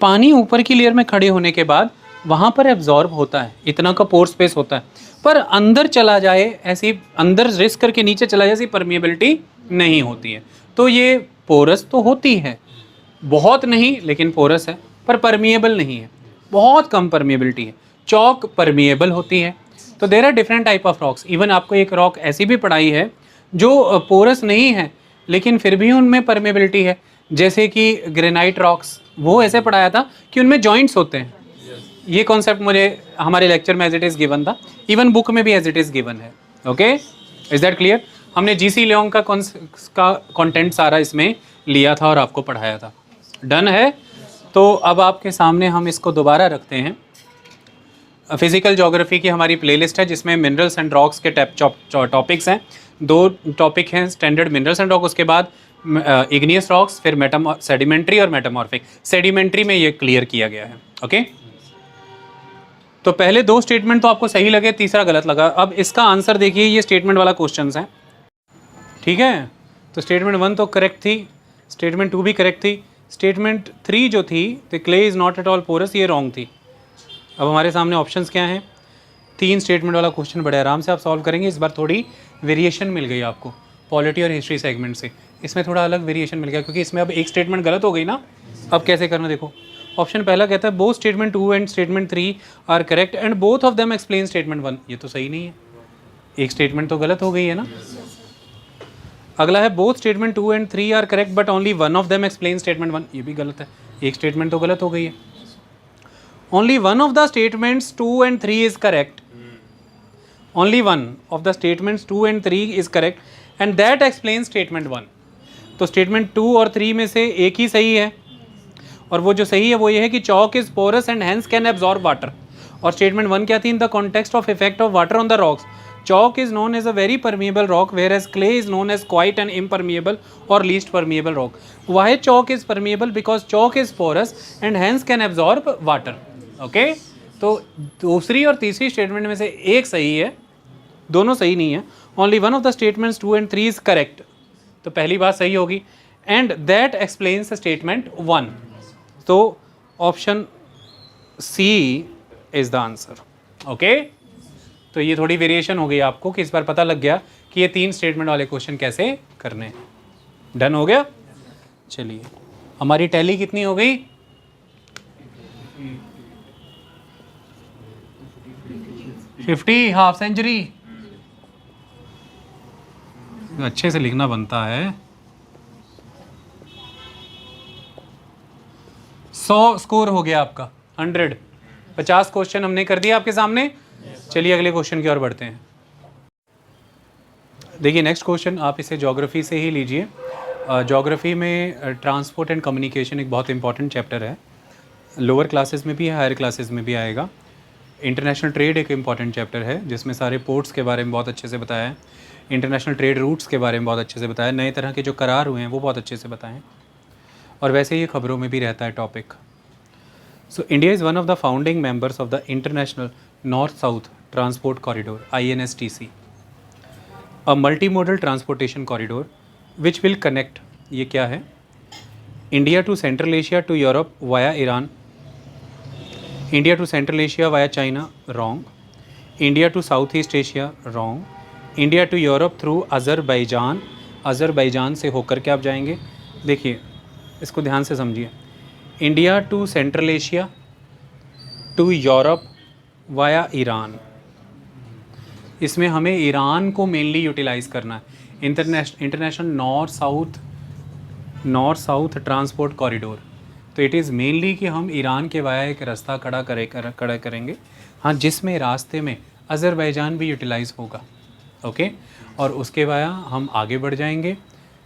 पानी ऊपर की लेयर में खड़े होने के बाद वहाँ पर एब्जॉर्ब होता है, इतना का पोर स्पेस होता है, पर अंदर चला जाए ऐसी, अंदर रेस करके नीचे चला जाए ऐसी परमिएबिलिटी नहीं होती है। तो ये पोरस तो होती है, बहुत नहीं लेकिन पोरस है, पर परमिएबल नहीं है, बहुत कम परमिएबिलिटी है। चौक परमिएबल होती है। तो there are different type of rocks. Even आपको एक रॉक ऐसी भी पढ़ाई है जो पोरस नहीं है लेकिन फिर भी उनमें परमिएबिलिटी है, जैसे कि ग्रेनाइट रॉक्स। वो ऐसे पढ़ाया था कि उनमें जॉइंट्स होते हैं। ये कॉन्सेप्ट मुझे हमारे लेक्चर में एज इट इज़ गिवन था, इवन बुक में भी एज इट इज़ गिवन है। Okay, is that clear? हमने जीसी लियोंग का कंटेंट सारा इसमें लिया था और आपको पढ़ाया था। डन है? तो अब आपके सामने हम इसको दोबारा रखते हैं। फिजिकल ज्योग्राफी की हमारी प्लेलिस्ट है जिसमें मिनरल्स एंड रॉक्स के टॉपिक्स हैं। 2 टॉपिक हैं, स्टैंडर्ड मिनरल्स एंड रॉक, उसके बाद इग्नियस रॉक्स, फिर सेडिमेंट्री और मेटामॉर्फिक। सेडिमेंट्री में ये क्लियर किया गया है। ओके, तो पहले 2 स्टेटमेंट तो आपको सही लगे, तीसरा गलत लगा। अब इसका आंसर देखिए, ये स्टेटमेंट वाला क्वेश्चन है, ठीक है? तो स्टेटमेंट 1 तो करेक्ट थी, स्टेटमेंट 2 भी करेक्ट थी, स्टेटमेंट 3 जो थी the clay is not at all porous, ये रॉन्ग थी। अब हमारे सामने ऑप्शंस क्या हैं? 3 स्टेटमेंट वाला क्वेश्चन बड़े आराम से आप सॉल्व करेंगे। इस बार थोड़ी वेरिएशन मिल गई आपको पॉलिटी और हिस्ट्री सेगमेंट से, इसमें थोड़ा अलग वेरिएशन मिल गया क्योंकि इसमें अब एक स्टेटमेंट गलत हो गई ना। अब कैसे करना देखो, ऑप्शन पहला कहता है both statement 2 and statement 3 are correct and both of them explain statement 1। ये तो सही नहीं है, एक स्टेटमेंट तो गलत हो गई है ना। अगला है both statement 2 and 3 are correct but only one of them explain statement 1। ये भी गलत है, एक स्टेटमेंट तो गलत हो गई है। Only one of the statements 2 and 3 is correct, only one of the statements 2 and 3 is correct and that explain statement 1। तो स्टेटमेंट 2 और 3 में से एक ही सही है, और वो जो सही है वो ये है कि chalk is porous and hence can absorb water. और स्टेटमेंट 1 क्या थी? In the context of effect of water on the rocks, chalk is known as a very permeable rock whereas clay is known as quite an impermeable or least permeable rock. Why chalk is permeable? Because chalk is porous and hence can absorb water. Okay? तो दूसरी और तीसरी statement में से एक सही है, दोनों सही नहीं है। Only one of the statements 2 and 3 is correct. तो पहली बात सही होगी and that explains the statement 1. तो option C is the answer. Okay? तो ये थोड़ी वेरिएशन हो गई आपको कि इस बार पता लग गया कि ये 3 स्टेटमेंट वाले क्वेश्चन कैसे करने हैं। डन हो गया? चलिए, हमारी टैली कितनी हो गई? 50, हाफ सेंचुरी। अच्छे से लिखना बनता है। 100 स्कोर हो गया आपका, 100, 50 क्वेश्चन हमने कर दिया आपके सामने। चलिए अगले क्वेश्चन की ओर बढ़ते हैं। देखिए नेक्स्ट क्वेश्चन आप इसे ज्योग्राफी से ही लीजिए। ज्योग्राफी में ट्रांसपोर्ट एंड कम्युनिकेशन एक बहुत इंपॉर्टेंट चैप्टर है, लोअर क्लासेस में भी है, हायर क्लासेस में भी आएगा। इंटरनेशनल ट्रेड एक इंपॉर्टेंट चैप्टर है जिसमें सारे पोर्ट्स के बारे में बहुत अच्छे से बताया है, इंटरनेशनल ट्रेड रूट्स के बारे में बहुत अच्छे से बताया, नए तरह के जो करार हुए हैं वो बहुत अच्छे से बताएं, और वैसे ही खबरों में भी रहता है topic. So India is one of the founding members of the international north south transport corridor INSTC, a multi modal transportation corridor which will connect, ये क्या है, India to central Asia to Europe via Iran, India to central Asia via China, wrong, India to south east Asia, wrong, India to Europe through Azerbaijan, Azerbaijan से होकर के आप जाएंगे। देखिए इसको ध्यान से समझिए, India to central Asia to Europe via Iran, इसमें हमें ईरान को मेनली यूटिलाइज़ करना है। International north south transport corridor, तो इट इज़ मेनली कि हम ईरान के वाया एक रास्ता खड़ा करेंगे, हाँ, जिसमें रास्ते में अज़रबैजान भी यूटिलाइज़ होगा, ओके। और उसके वाया हम आगे बढ़ जाएंगे,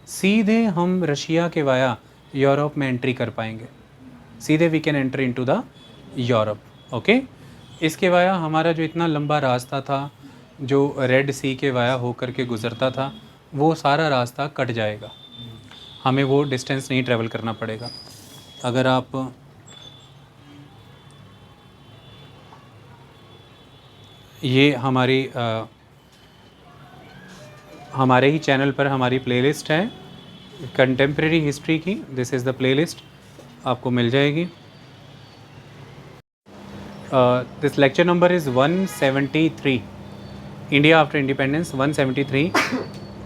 सीधे हम रशिया के वाया यूरोप में एंट्री कर पाएंगे, सीधे we can enter into the Europe, okay. इसके वाया हमारा जो इतना लंबा रास्ता था जो रेड सी के वाया होकर के गुज़रता था, वो सारा रास्ता कट जाएगा, हमें वो डिस्टेंस नहीं ट्रैवल करना पड़ेगा। अगर आप ये हमारे ही चैनल पर हमारी प्लेलिस्ट है कंटेम्प्रेरी हिस्ट्री की, दिस इज़ द प्लेलिस्ट, आपको मिल जाएगी। This lecture number is 173, India after independence 173,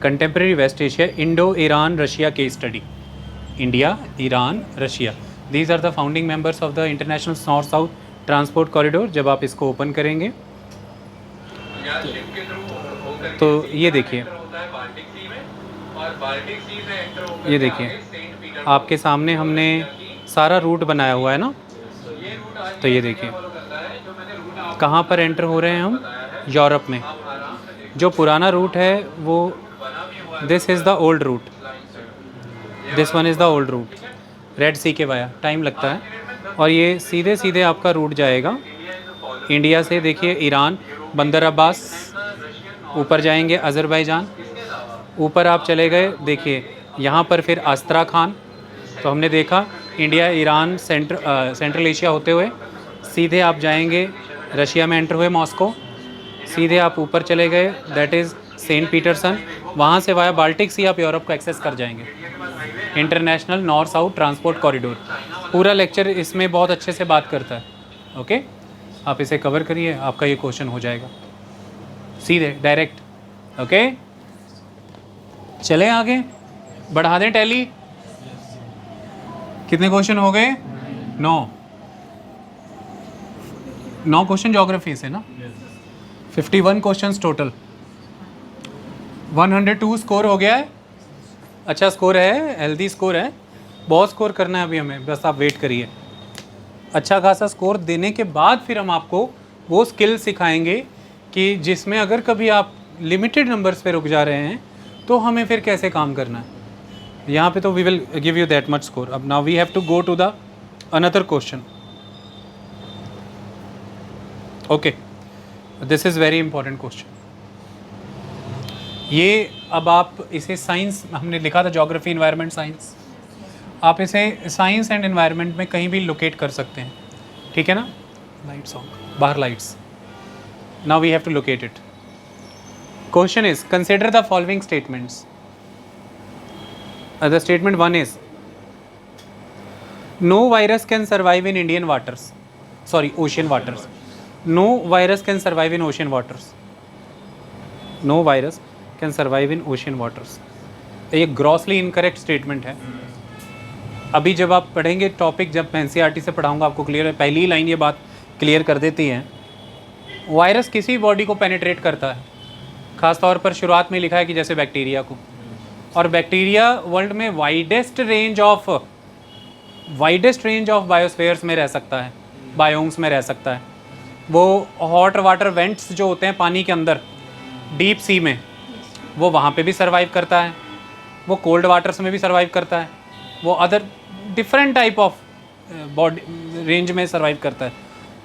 contemporary west Asia Indo Iran Russia case study, India Iran Russia, these are the founding members of the international north south transport corridor. जब आप इसको open करेंगे तो ये देखिए, ये देखिए आपके सामने हमने सारा रूट बनाया हुआ है ना, तो ये देखिए कहाँ पर एंटर हो रहे हैं हम, यूरोप में। जो पुराना रूट है वो this is the old route, this one is the old route, red sea के वाया टाइम लगता है, और ये सीधे सीधे आपका रूट जाएगा इंडिया से, देखिए ईरान, बंदर अब्बास, ऊपर जाएंगे अज़रबैजान, ऊपर आप चले गए, देखिए यहाँ पर फिर आस्ट्राखान, तो हमने देखा इंडिया ईरान सेंट्रल एशिया होते हुए सीधे आप जाएंगे रशिया में एंटर हुए मॉस्को, सीधे आप ऊपर चले गए दैट इज़ सेंट पीटरसन, वहाँ से वाया बाल्टिक सी आप यूरोप को एक्सेस कर जाएंगे, international north south transport corridor. पूरा लेक्चर इसमें बहुत अच्छे से बात करता है, ओके। आप इसे कवर करिए, आपका ये क्वेश्चन हो जाएगा सीधे डायरेक्ट, ओके। चलें आगे, बढ़ा दें टैली, कितने क्वेश्चन हो गए, 9 क्वेश्चन ज्योग्राफी से ना, 51 क्वेश्चंस टोटल, 102 स्कोर हो गया है, अच्छा स्कोर है, हेल्दी स्कोर है, बहुत स्कोर करना है अभी हमें, बस आप वेट करिए। अच्छा खासा स्कोर देने के बाद फिर हम आपको वो स्किल सिखाएंगे कि जिसमें अगर कभी आप लिमिटेड नंबर्स पे रुक जा रहे हैं तो हमें फिर कैसे काम करना है। यहाँ पे तो we will give you that much score. अब now we have to go to the another question, okay, this is very important question. ये अब आप इसे साइंस, हमने लिखा था ज्योग्राफी इन्वायरमेंट साइंस, आप इसे साइंस एंड एनवायरनमेंट में कहीं भी लोकेट कर सकते हैं, ठीक है ना। लाइट्स ऑन, बाहर lights, now we have to locate it. Question is consider the following statements. The statement 1 is no virus can survive in Indian waters, sorry ocean waters, no virus can survive in ocean waters, no virus can survive in ocean waters. ये grossly incorrect statement है। अभी जब आप पढ़ेंगे topic, जब मैं NCERT से पढ़ाऊंगा आपको क्लियर है, पहली लाइन ये बात क्लियर कर देती है, वायरस किसी बॉडी को पेनिट्रेट करता है, ख़ास तौर पर शुरुआत में लिखा है कि जैसे बैक्टीरिया को, और बैक्टीरिया वर्ल्ड में widest range of widest range of biospheres में रह सकता है, बायोम्स में रह सकता है। वो हॉट वाटर वेंट्स जो होते हैं पानी के अंदर डीप सी में, वो वहाँ पे भी सर्वाइव करता है, वो कोल्ड वाटर्स में भी सर्वाइव करता है, वो other different type of body range में सर्वाइव करता है।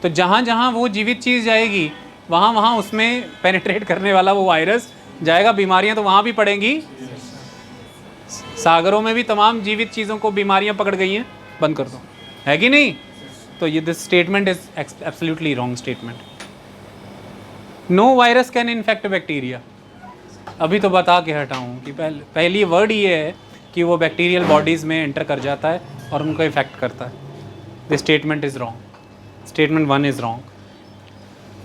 तो जहाँ जहाँ वो जीवित चीज़ जाएगी वहाँ वहाँ उसमें पेनिट्रेट करने वाला वो वायरस जाएगा। बीमारियाँ तो वहाँ भी पड़ेंगी, सागरों में भी तमाम जीवित चीज़ों को बीमारियाँ पकड़ गई हैं, बंद कर दो, है कि नहीं? तो ये this statement is absolutely wrong statement. No virus can infect bacteria. अभी तो बता के हटाऊँ कि पहली वर्ड ये है कि वो बैक्टीरियल बॉडीज़ में एंटर कर जाता है और उनको इफेक्ट करता है। This statement is wrong. Statement 1 is wrong.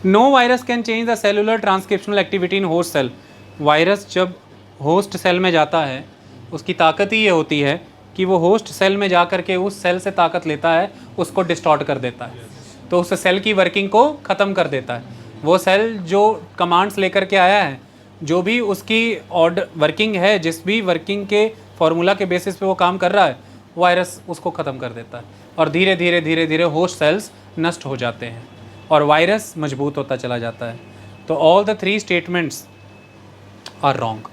No virus can change the cellular transcriptional activity in host cell. Virus जब होस्ट सेल में जाता है उसकी ताकत ही ये होती है कि वो होस्ट सेल में जा कर के उस सेल से ताकत लेता है, उसको डिस्टॉर्ट कर देता है, तो उस सेल की वर्किंग को ख़त्म कर देता है। वो सेल जो कमांड्स लेकर के आया है, जो भी उसकी ऑर्डर वर्किंग है, जिस भी वर्किंग के फॉर्मूला के बेसिस पे वो काम कर रहा है, वायरस उसको ख़त्म कर देता है और धीरे धीरे धीरे धीरे होस्ट सेल्स नष्ट हो जाते हैं और वायरस मजबूत होता चला जाता है। तो all the 3 statements are wrong.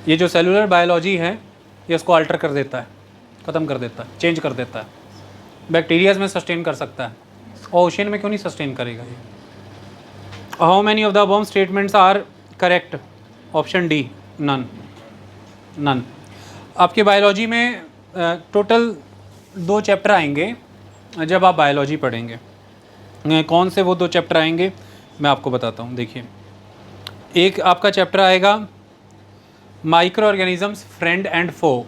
ये जो सेलुलर बायोलॉजी है ये उसको अल्टर कर देता है, ख़त्म कर देता है, चेंज कर देता है। बैक्टीरियाज में सस्टेन कर सकता है और ओशियन में क्यों नहीं सस्टेन करेगा ये? How many of the above statements are correct? Option D, none. None. आपके बायोलॉजी में टोटल 2 चैप्टर आएंगे जब आप बायोलॉजी पढ़ेंगे। कौन से वो 2 चैप्टर आएंगे मैं आपको बताता हूँ। देखिए, एक आपका चैप्टर आएगा micro organisms friend and foe,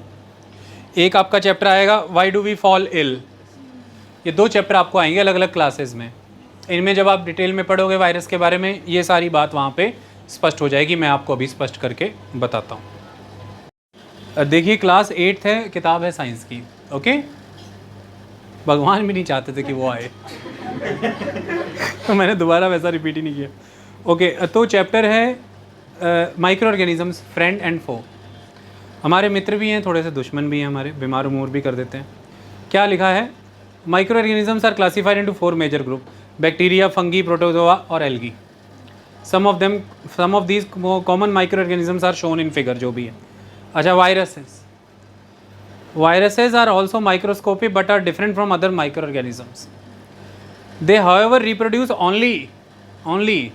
एक आपका चैप्टर आएगा why do we fall ill. ये 2 चैप्टर आपको आएंगे अलग अलग क्लासेस में। इनमें जब आप डिटेल में पढ़ोगे वायरस के बारे में, ये सारी बात वहाँ पे स्पष्ट हो जाएगी। मैं आपको अभी स्पष्ट करके बताता हूँ। देखिए, क्लास 8 है, किताब है साइंस की, ओके? भगवान भी नहीं चाहते थे कि वो आए तो मैंने दोबारा वैसा रिपीट ही नहीं किया। ओके, तो चैप्टर है माइक्रो ऑर्गेनिजम्स फ्रेंड एंड फो। हमारे मित्र भी हैं, थोड़े से दुश्मन भी हैं, हमारे बीमार उमूर भी कर देते हैं। क्या लिखा है? Micro organisms are classified into 4 major group, bacteria, fungi, protozoa और algae. Some of these common micro organisms are shown in figure, जो भी है। अच्छा, viruses are also microscopic but are different from other micro organisms. They however reproduce only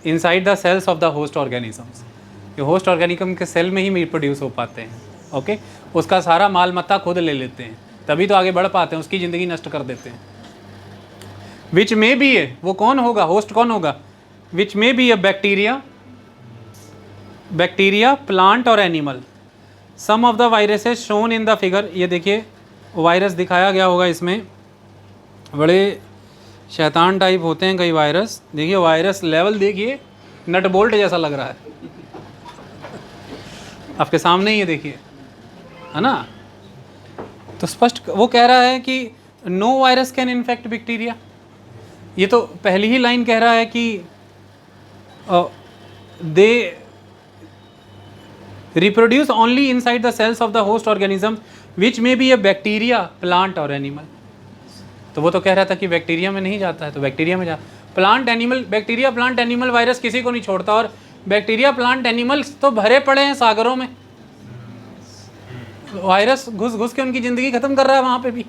inside the cells of the host organisms. ये host organism के cell में ही reproduce हो पाते हैं, ओके? उसका सारा माल मत्ता खुद ले लेते हैं, तभी तो आगे बढ़ पाते हैं, उसकी ज़िंदगी नष्ट कर देते हैं। विच में भी है, वो कौन होगा, होस्ट कौन होगा? विच में भी है बैक्टीरिया, प्लांट और animal. Some of the viruses shown in the figure. ये देखिए, वायरस दिखाया गया होगा इसमें, बड़े शैतान टाइप होते हैं कई वायरस। देखिए, वायरस लेवल देखिए, नट बोल्ट जैसा लग रहा है आपके सामने ही है, देखिए, है ना? तो स्पष्ट वो कह रहा है कि no virus can infect bacteria. ये तो पहली ही लाइन कह रहा है कि they reproduce only inside the cells of the host organism which में बी ए बैक्टीरिया, प्लांट और एनिमल। तो वो तो कह रहा था कि बैक्टीरिया में नहीं जाता है, तो बैक्टीरिया में जा। Plant, animal, bacteria, plant, animal, virus किसी को नहीं छोड़ता, और बैक्टीरिया, प्लांट, एनिमल्स तो भरे पड़े हैं सागरों में। वायरस घुस घुस के उनकी ज़िंदगी ख़त्म कर रहा है, वहाँ पे भी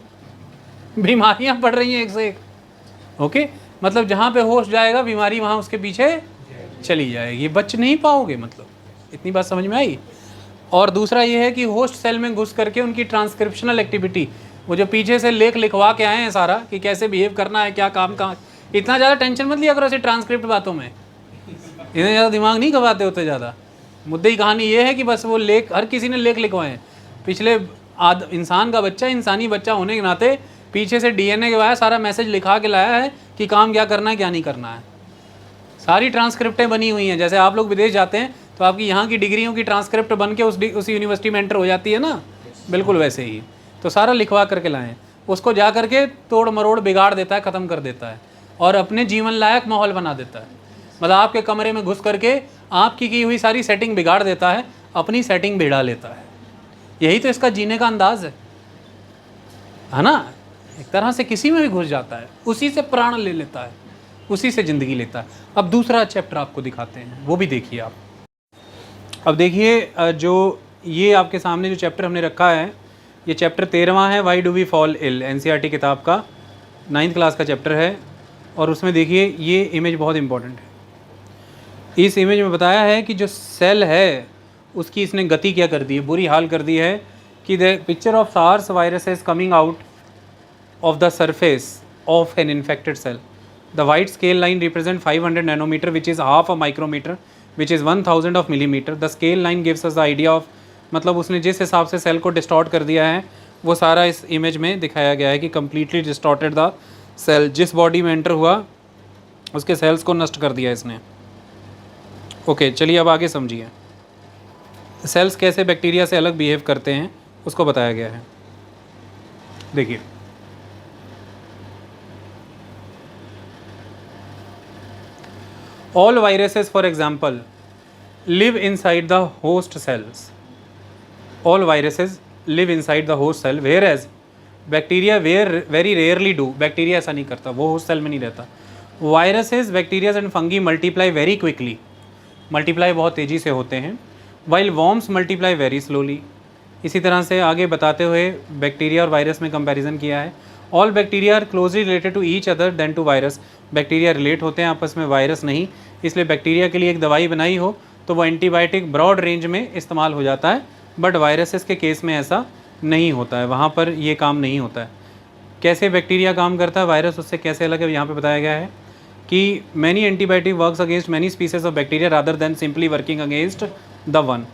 बीमारियाँ पड़ रही हैं एक से एक, ओके? मतलब जहाँ पे होस्ट जाएगा बीमारी वहाँ उसके पीछे चली जाएगी, बच नहीं पाओगे। मतलब इतनी बात समझ में आई? और दूसरा ये है कि होस्ट सेल में घुस करके उनकी ट्रांसक्रिप्शनल एक्टिविटी, वो जो पीछे से लेख लिखवा के आए हैं सारा कि कैसे बिहेव करना है, क्या काम कहाँ, इतना ज़्यादा टेंशन मत लिया करो ऐसे ट्रांसक्रिप्ट बातों में, इतने ज़्यादा दिमाग नहीं गवाते होते ज़्यादा। मुद्दे की कहानी ये है कि बस वो लेख, हर किसी ने लेख लिखवाए हैं। पिछले इंसान का बच्चा, इंसानी बच्चा होने के नाते पीछे से DNA के बाद सारा मैसेज लिखा के लाया है कि काम क्या करना है, क्या नहीं करना है। सारी ट्रांसक्रिप्टें बनी हुई हैं। जैसे आप लोग विदेश जाते हैं तो आपकी यहाँ की डिग्रियों की ट्रांसक्रिप्ट बन के उस यूनिवर्सिटी में एंटर हो जाती है ना, बिल्कुल वैसे ही। तो सारा लिखवा करके लाएँ, उसको जा करके तोड़ मरोड़ बिगाड़ देता है, ख़त्म कर देता है और अपने जीवन लायक माहौल बना देता है। मतलब आपके कमरे में घुस करके आपकी की हुई सारी सेटिंग बिगाड़ देता है, अपनी सेटिंग बिगाड़ लेता है। यही तो इसका जीने का अंदाज़ है। है ना, एक तरह से किसी में भी घुस जाता है, उसी से प्राण ले लेता है, उसी से ज़िंदगी लेता है। अब दूसरा चैप्टर आपको दिखाते हैं, वो भी देखिए आप। अब देखिए जो ये आपके सामने जो चैप्टर हमने रखा है, ये चैप्टर 13वां है, why do we fall ill, NCERT किताब का 9th क्लास का चैप्टर है। और उसमें देखिए ये इमेज बहुत इंपॉर्टेंट है। इस इमेज में बताया है कि जो सेल है उसकी इसने गति क्या कर दी है, बुरी हाल कर दी है कि the picture of SARS virus is coming out of the surface of an infected cell. The white scale line represents 500 nanometer, which is half a micrometer, which is 1000 of millimeter. The scale line gives us the idea of, मतलब उसने जिस हिसाब से cell को distort कर दिया है वो सारा इस इमेज में दिखाया गया है कि कम्प्लीटली डिस्टॉर्टेड द सेल, जिस बॉडी में एंटर हुआ उसके सेल्स को नष्ट कर दिया इसने। ओके चलिए अब आगे समझिए सेल्स कैसे बैक्टीरिया से अलग बिहेव करते हैं, उसको बताया गया है। देखिए all viruses for example live inside the host cells. All viruses live inside the host cell, whereas bacteria very rarely do. Bacteria ऐसा नहीं करता, वो host cell में नहीं रहता। Viruses, bacteria and fungi multiply very quickly. Multiply बहुत तेज़ी से होते हैं, while worms multiply very slowly. इसी तरह से आगे बताते हुए बैक्टीरिया और वायरस में कंपैरिजन किया है। All bacteria are closely related to each other than to virus. Bacteria relate होते हैं आपस में, वायरस नहीं। इसलिए बैक्टीरिया के लिए एक दवाई बनाई हो तो वो एंटीबायोटिक ब्रॉड रेंज में इस्तेमाल हो जाता है, बट वायरसेस के केस में ऐसा नहीं होता है, वहाँ पर ये काम नहीं होता है। कैसे बैक्टीरिया काम करता है, वायरस उससे कैसे अलग है, यहाँ पे बताया गया है कि many antibiotic works against many species of bacteria rather than simply working against the one.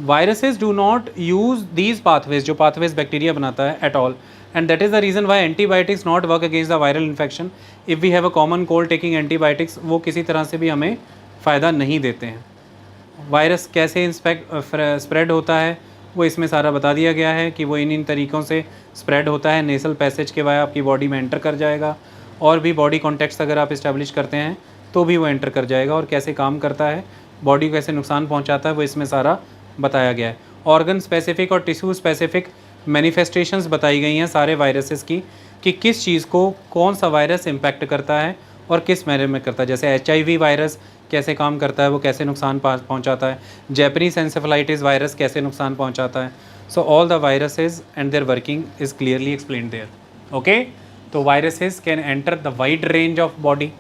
Viruses do not use these pathways, जो पाथवेज बैक्टीरिया बनाता है, at all, and that is the reason why antibiotics not work against the viral infection. If we have a common cold, taking antibiotics वो किसी तरह से भी हमें फ़ायदा नहीं देते हैं। वायरस कैसे स्प्रेड होता है वो इसमें सारा बता दिया गया है कि वो इन तरीक़ों से स्प्रेड होता है। नेसल पैसेज के वाया आपकी बॉडी में एंटर कर जाएगा, और भी बॉडी कॉन्टेक्ट्स अगर आप इस्टेब्लिश करते हैं तो भी वो एंटर कर जाएगा, और कैसे काम करता है, बॉडी को कैसे नुकसान पहुँचाता है, वो इसमें सारा बताया गया है। ऑर्गन स्पेसिफिक और टिश्यू स्पेसिफिक मैनिफेस्टेशंस बताई गई हैं सारे वायरसेस की, कि किस चीज़ को कौन सा वायरस इम्पैक्ट करता है और किस मैनर में करता है। जैसे HIV वायरस कैसे काम करता है, वो कैसे नुकसान पहुंचाता है। जैपनीज एंसेफेलाइटिस वायरस कैसे नुकसान पहुंचाता है। So all the viruses and their working is clearly explained there. Okay, तो viruses can enter the wide range of body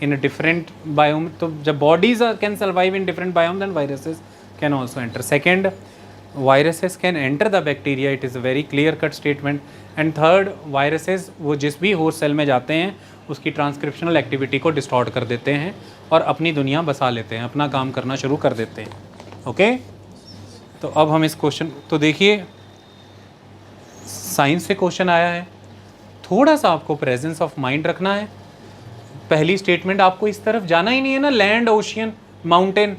in different biome. तो जब bodies can survive in different biome, then viruses can also enter. Second, viruses can enter the bacteria, it is a very clear cut statement. And third, viruses वो जिस भी host cell में जाते हैं उसकी transcriptional activity को distort कर देते हैं और अपनी दुनिया बसा लेते हैं, अपना काम करना शुरू कर देते हैं। ओके, तो अब हम इस क्वेश्चन, तो देखिए साइंस से क्वेश्चन आया है, थोड़ा सा आपको प्रेजेंस ऑफ माइंड रखना है। पहली स्टेटमेंट आपको इस तरफ जाना ही नहीं है ना, land, ocean, mountain,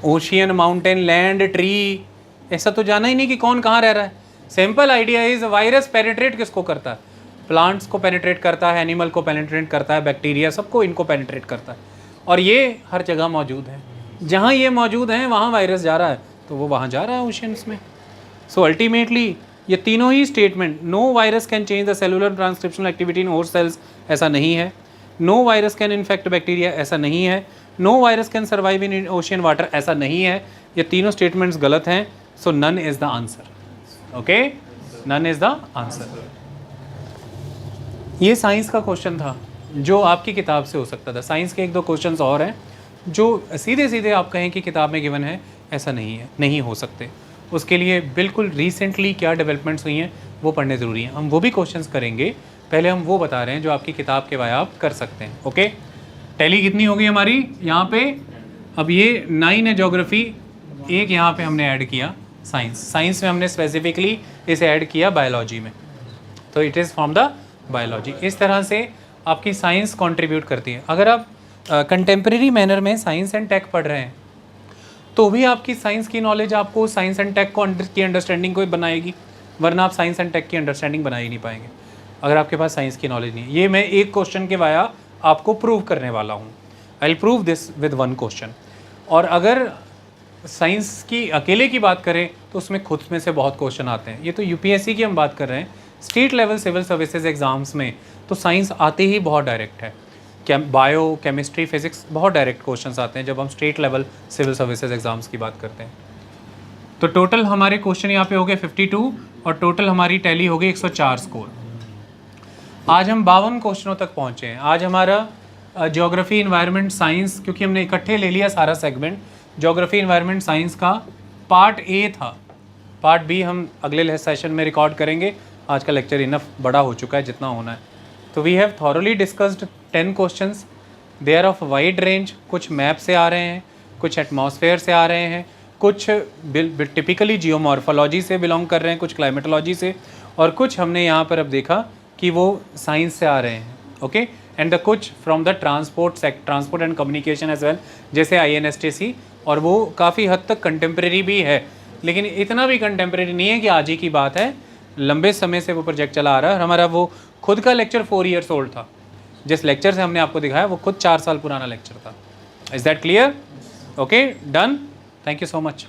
ocean, mountain, land, tree, ऐसा तो जाना ही नहीं कि कौन कहाँ रह रहा है। Simple idea is virus penetrate किसको करता है, प्लांट्स को पेनिट्रेट करता है, एनिमल को पेनिट्रेट करता है, बैक्टीरिया, सबको इनको पेनिट्रेट करता है, और ये हर जगह मौजूद है। जहाँ ये मौजूद हैं वहाँ वायरस जा रहा है, तो वो वहाँ जा रहा है ओशियंस में। सो अल्टीमेटली ये तीनों ही statement, no virus can change the cellular transcriptional activity in host cells, ऐसा नहीं है। No virus can infect bacteria, ऐसा नहीं है। No virus can survive in ocean water, ऐसा नहीं है। ये तीनों स्टेटमेंट्स गलत हैं। So none is the answer. Okay, none is the answer. ये साइंस का क्वेश्चन था जो आपकी किताब से हो सकता था। साइंस के एक दो क्वेश्चंस और हैं जो सीधे सीधे आप कहें कि किताब में गिवन है, ऐसा नहीं है, नहीं हो सकते। उसके लिए बिल्कुल रिसेंटली क्या डेवलपमेंट्स हुई हैं वो पढ़ने ज़रूरी हैं। हम वो भी क्वेश्चंस करेंगे, पहले हम वो बता रहे हैं जो आपकी किताब के वाया आप कर सकते हैं। ओके, टैली कितनी होगी हमारी यहाँ पे, अब ये 9 है ज्योग्राफी, एक यहाँ पे हमने ऐड किया साइंस। साइंस में हमने स्पेसिफिकली इसे ऐड किया बायोलॉजी में, तो it is from the biology. इस तरह से आपकी साइंस कंट्रीब्यूट करती है। अगर आप कंटेम्प्रेरी मैनर में साइंस एंड टेक पढ़ रहे हैं तो भी आपकी साइंस की नॉलेज आपको साइंस एंड टेक की अंडरस्टैंडिंग को बनाएगी, वरना आप साइंस एंड टेक की अंडरस्टैंडिंग बना ही नहीं पाएंगे अगर आपके पास साइंस की नॉलेज नहीं है। ये मैं एक क्वेश्चन के वाया आपको प्रूव करने वाला हूँ। I will prove this with one question. और अगर साइंस की अकेले की बात करें तो उसमें खुद में से बहुत क्वेश्चन आते हैं। ये तो यूपीएससी की हम बात कर रहे हैं, state level civil services exams में तो साइंस आते ही बहुत डायरेक्ट है। बायो, केमिस्ट्री, फिजिक्स बहुत डायरेक्ट क्वेश्चंस आते हैं जब हम state level civil services exams की बात करते हैं। तो टोटल हमारे क्वेश्चन यहाँ पे हो गए 52 और टोटल हमारी टैली हो गई 104 स्कोर। आज हम 52 क्वेश्चनों तक पहुँचे हैं। आज हमारा ज्योग्राफी, इन्वायरमेंट, साइंस, क्योंकि हमने इकट्ठे ले लिया सारा सेगमेंट, ज्योग्राफी, इन्वायरमेंट, साइंस का पार्ट ए था। पार्ट बी हम अगले सेशन में रिकॉर्ड करेंगे। आज का लेक्चर इनफ बड़ा हो चुका है जितना होना है। तो we have thoroughly discussed 10 questions, they are of wide range. कुछ मैप से आ रहे हैं, कुछ एटमॉस्फेयर से आ रहे हैं, कुछ टिपिकली जियोमॉर्फोलॉजी से बिलोंग कर रहे हैं, कुछ क्लाइमेटोलॉजी से, और कुछ हमने यहाँ पर अब देखा कि वो साइंस से आ रहे हैं। ओके, एंड द कुछ from the transport and communication as well, जैसे INSTC, और वो काफ़ी हद तक कंटेम्प्रेरी भी है, लेकिन इतना भी कंटेम्प्रेरी नहीं है कि आज ही की बात है। लंबे समय से वो प्रोजेक्ट चला आ रहा है। और हमारा वो खुद का लेक्चर 4 ईयर्स ओल्ड था। जिस लेक्चर से हमने आपको दिखाया वो खुद 4 साल पुराना लेक्चर था। Is that clear? Okay, done. Thank you so much.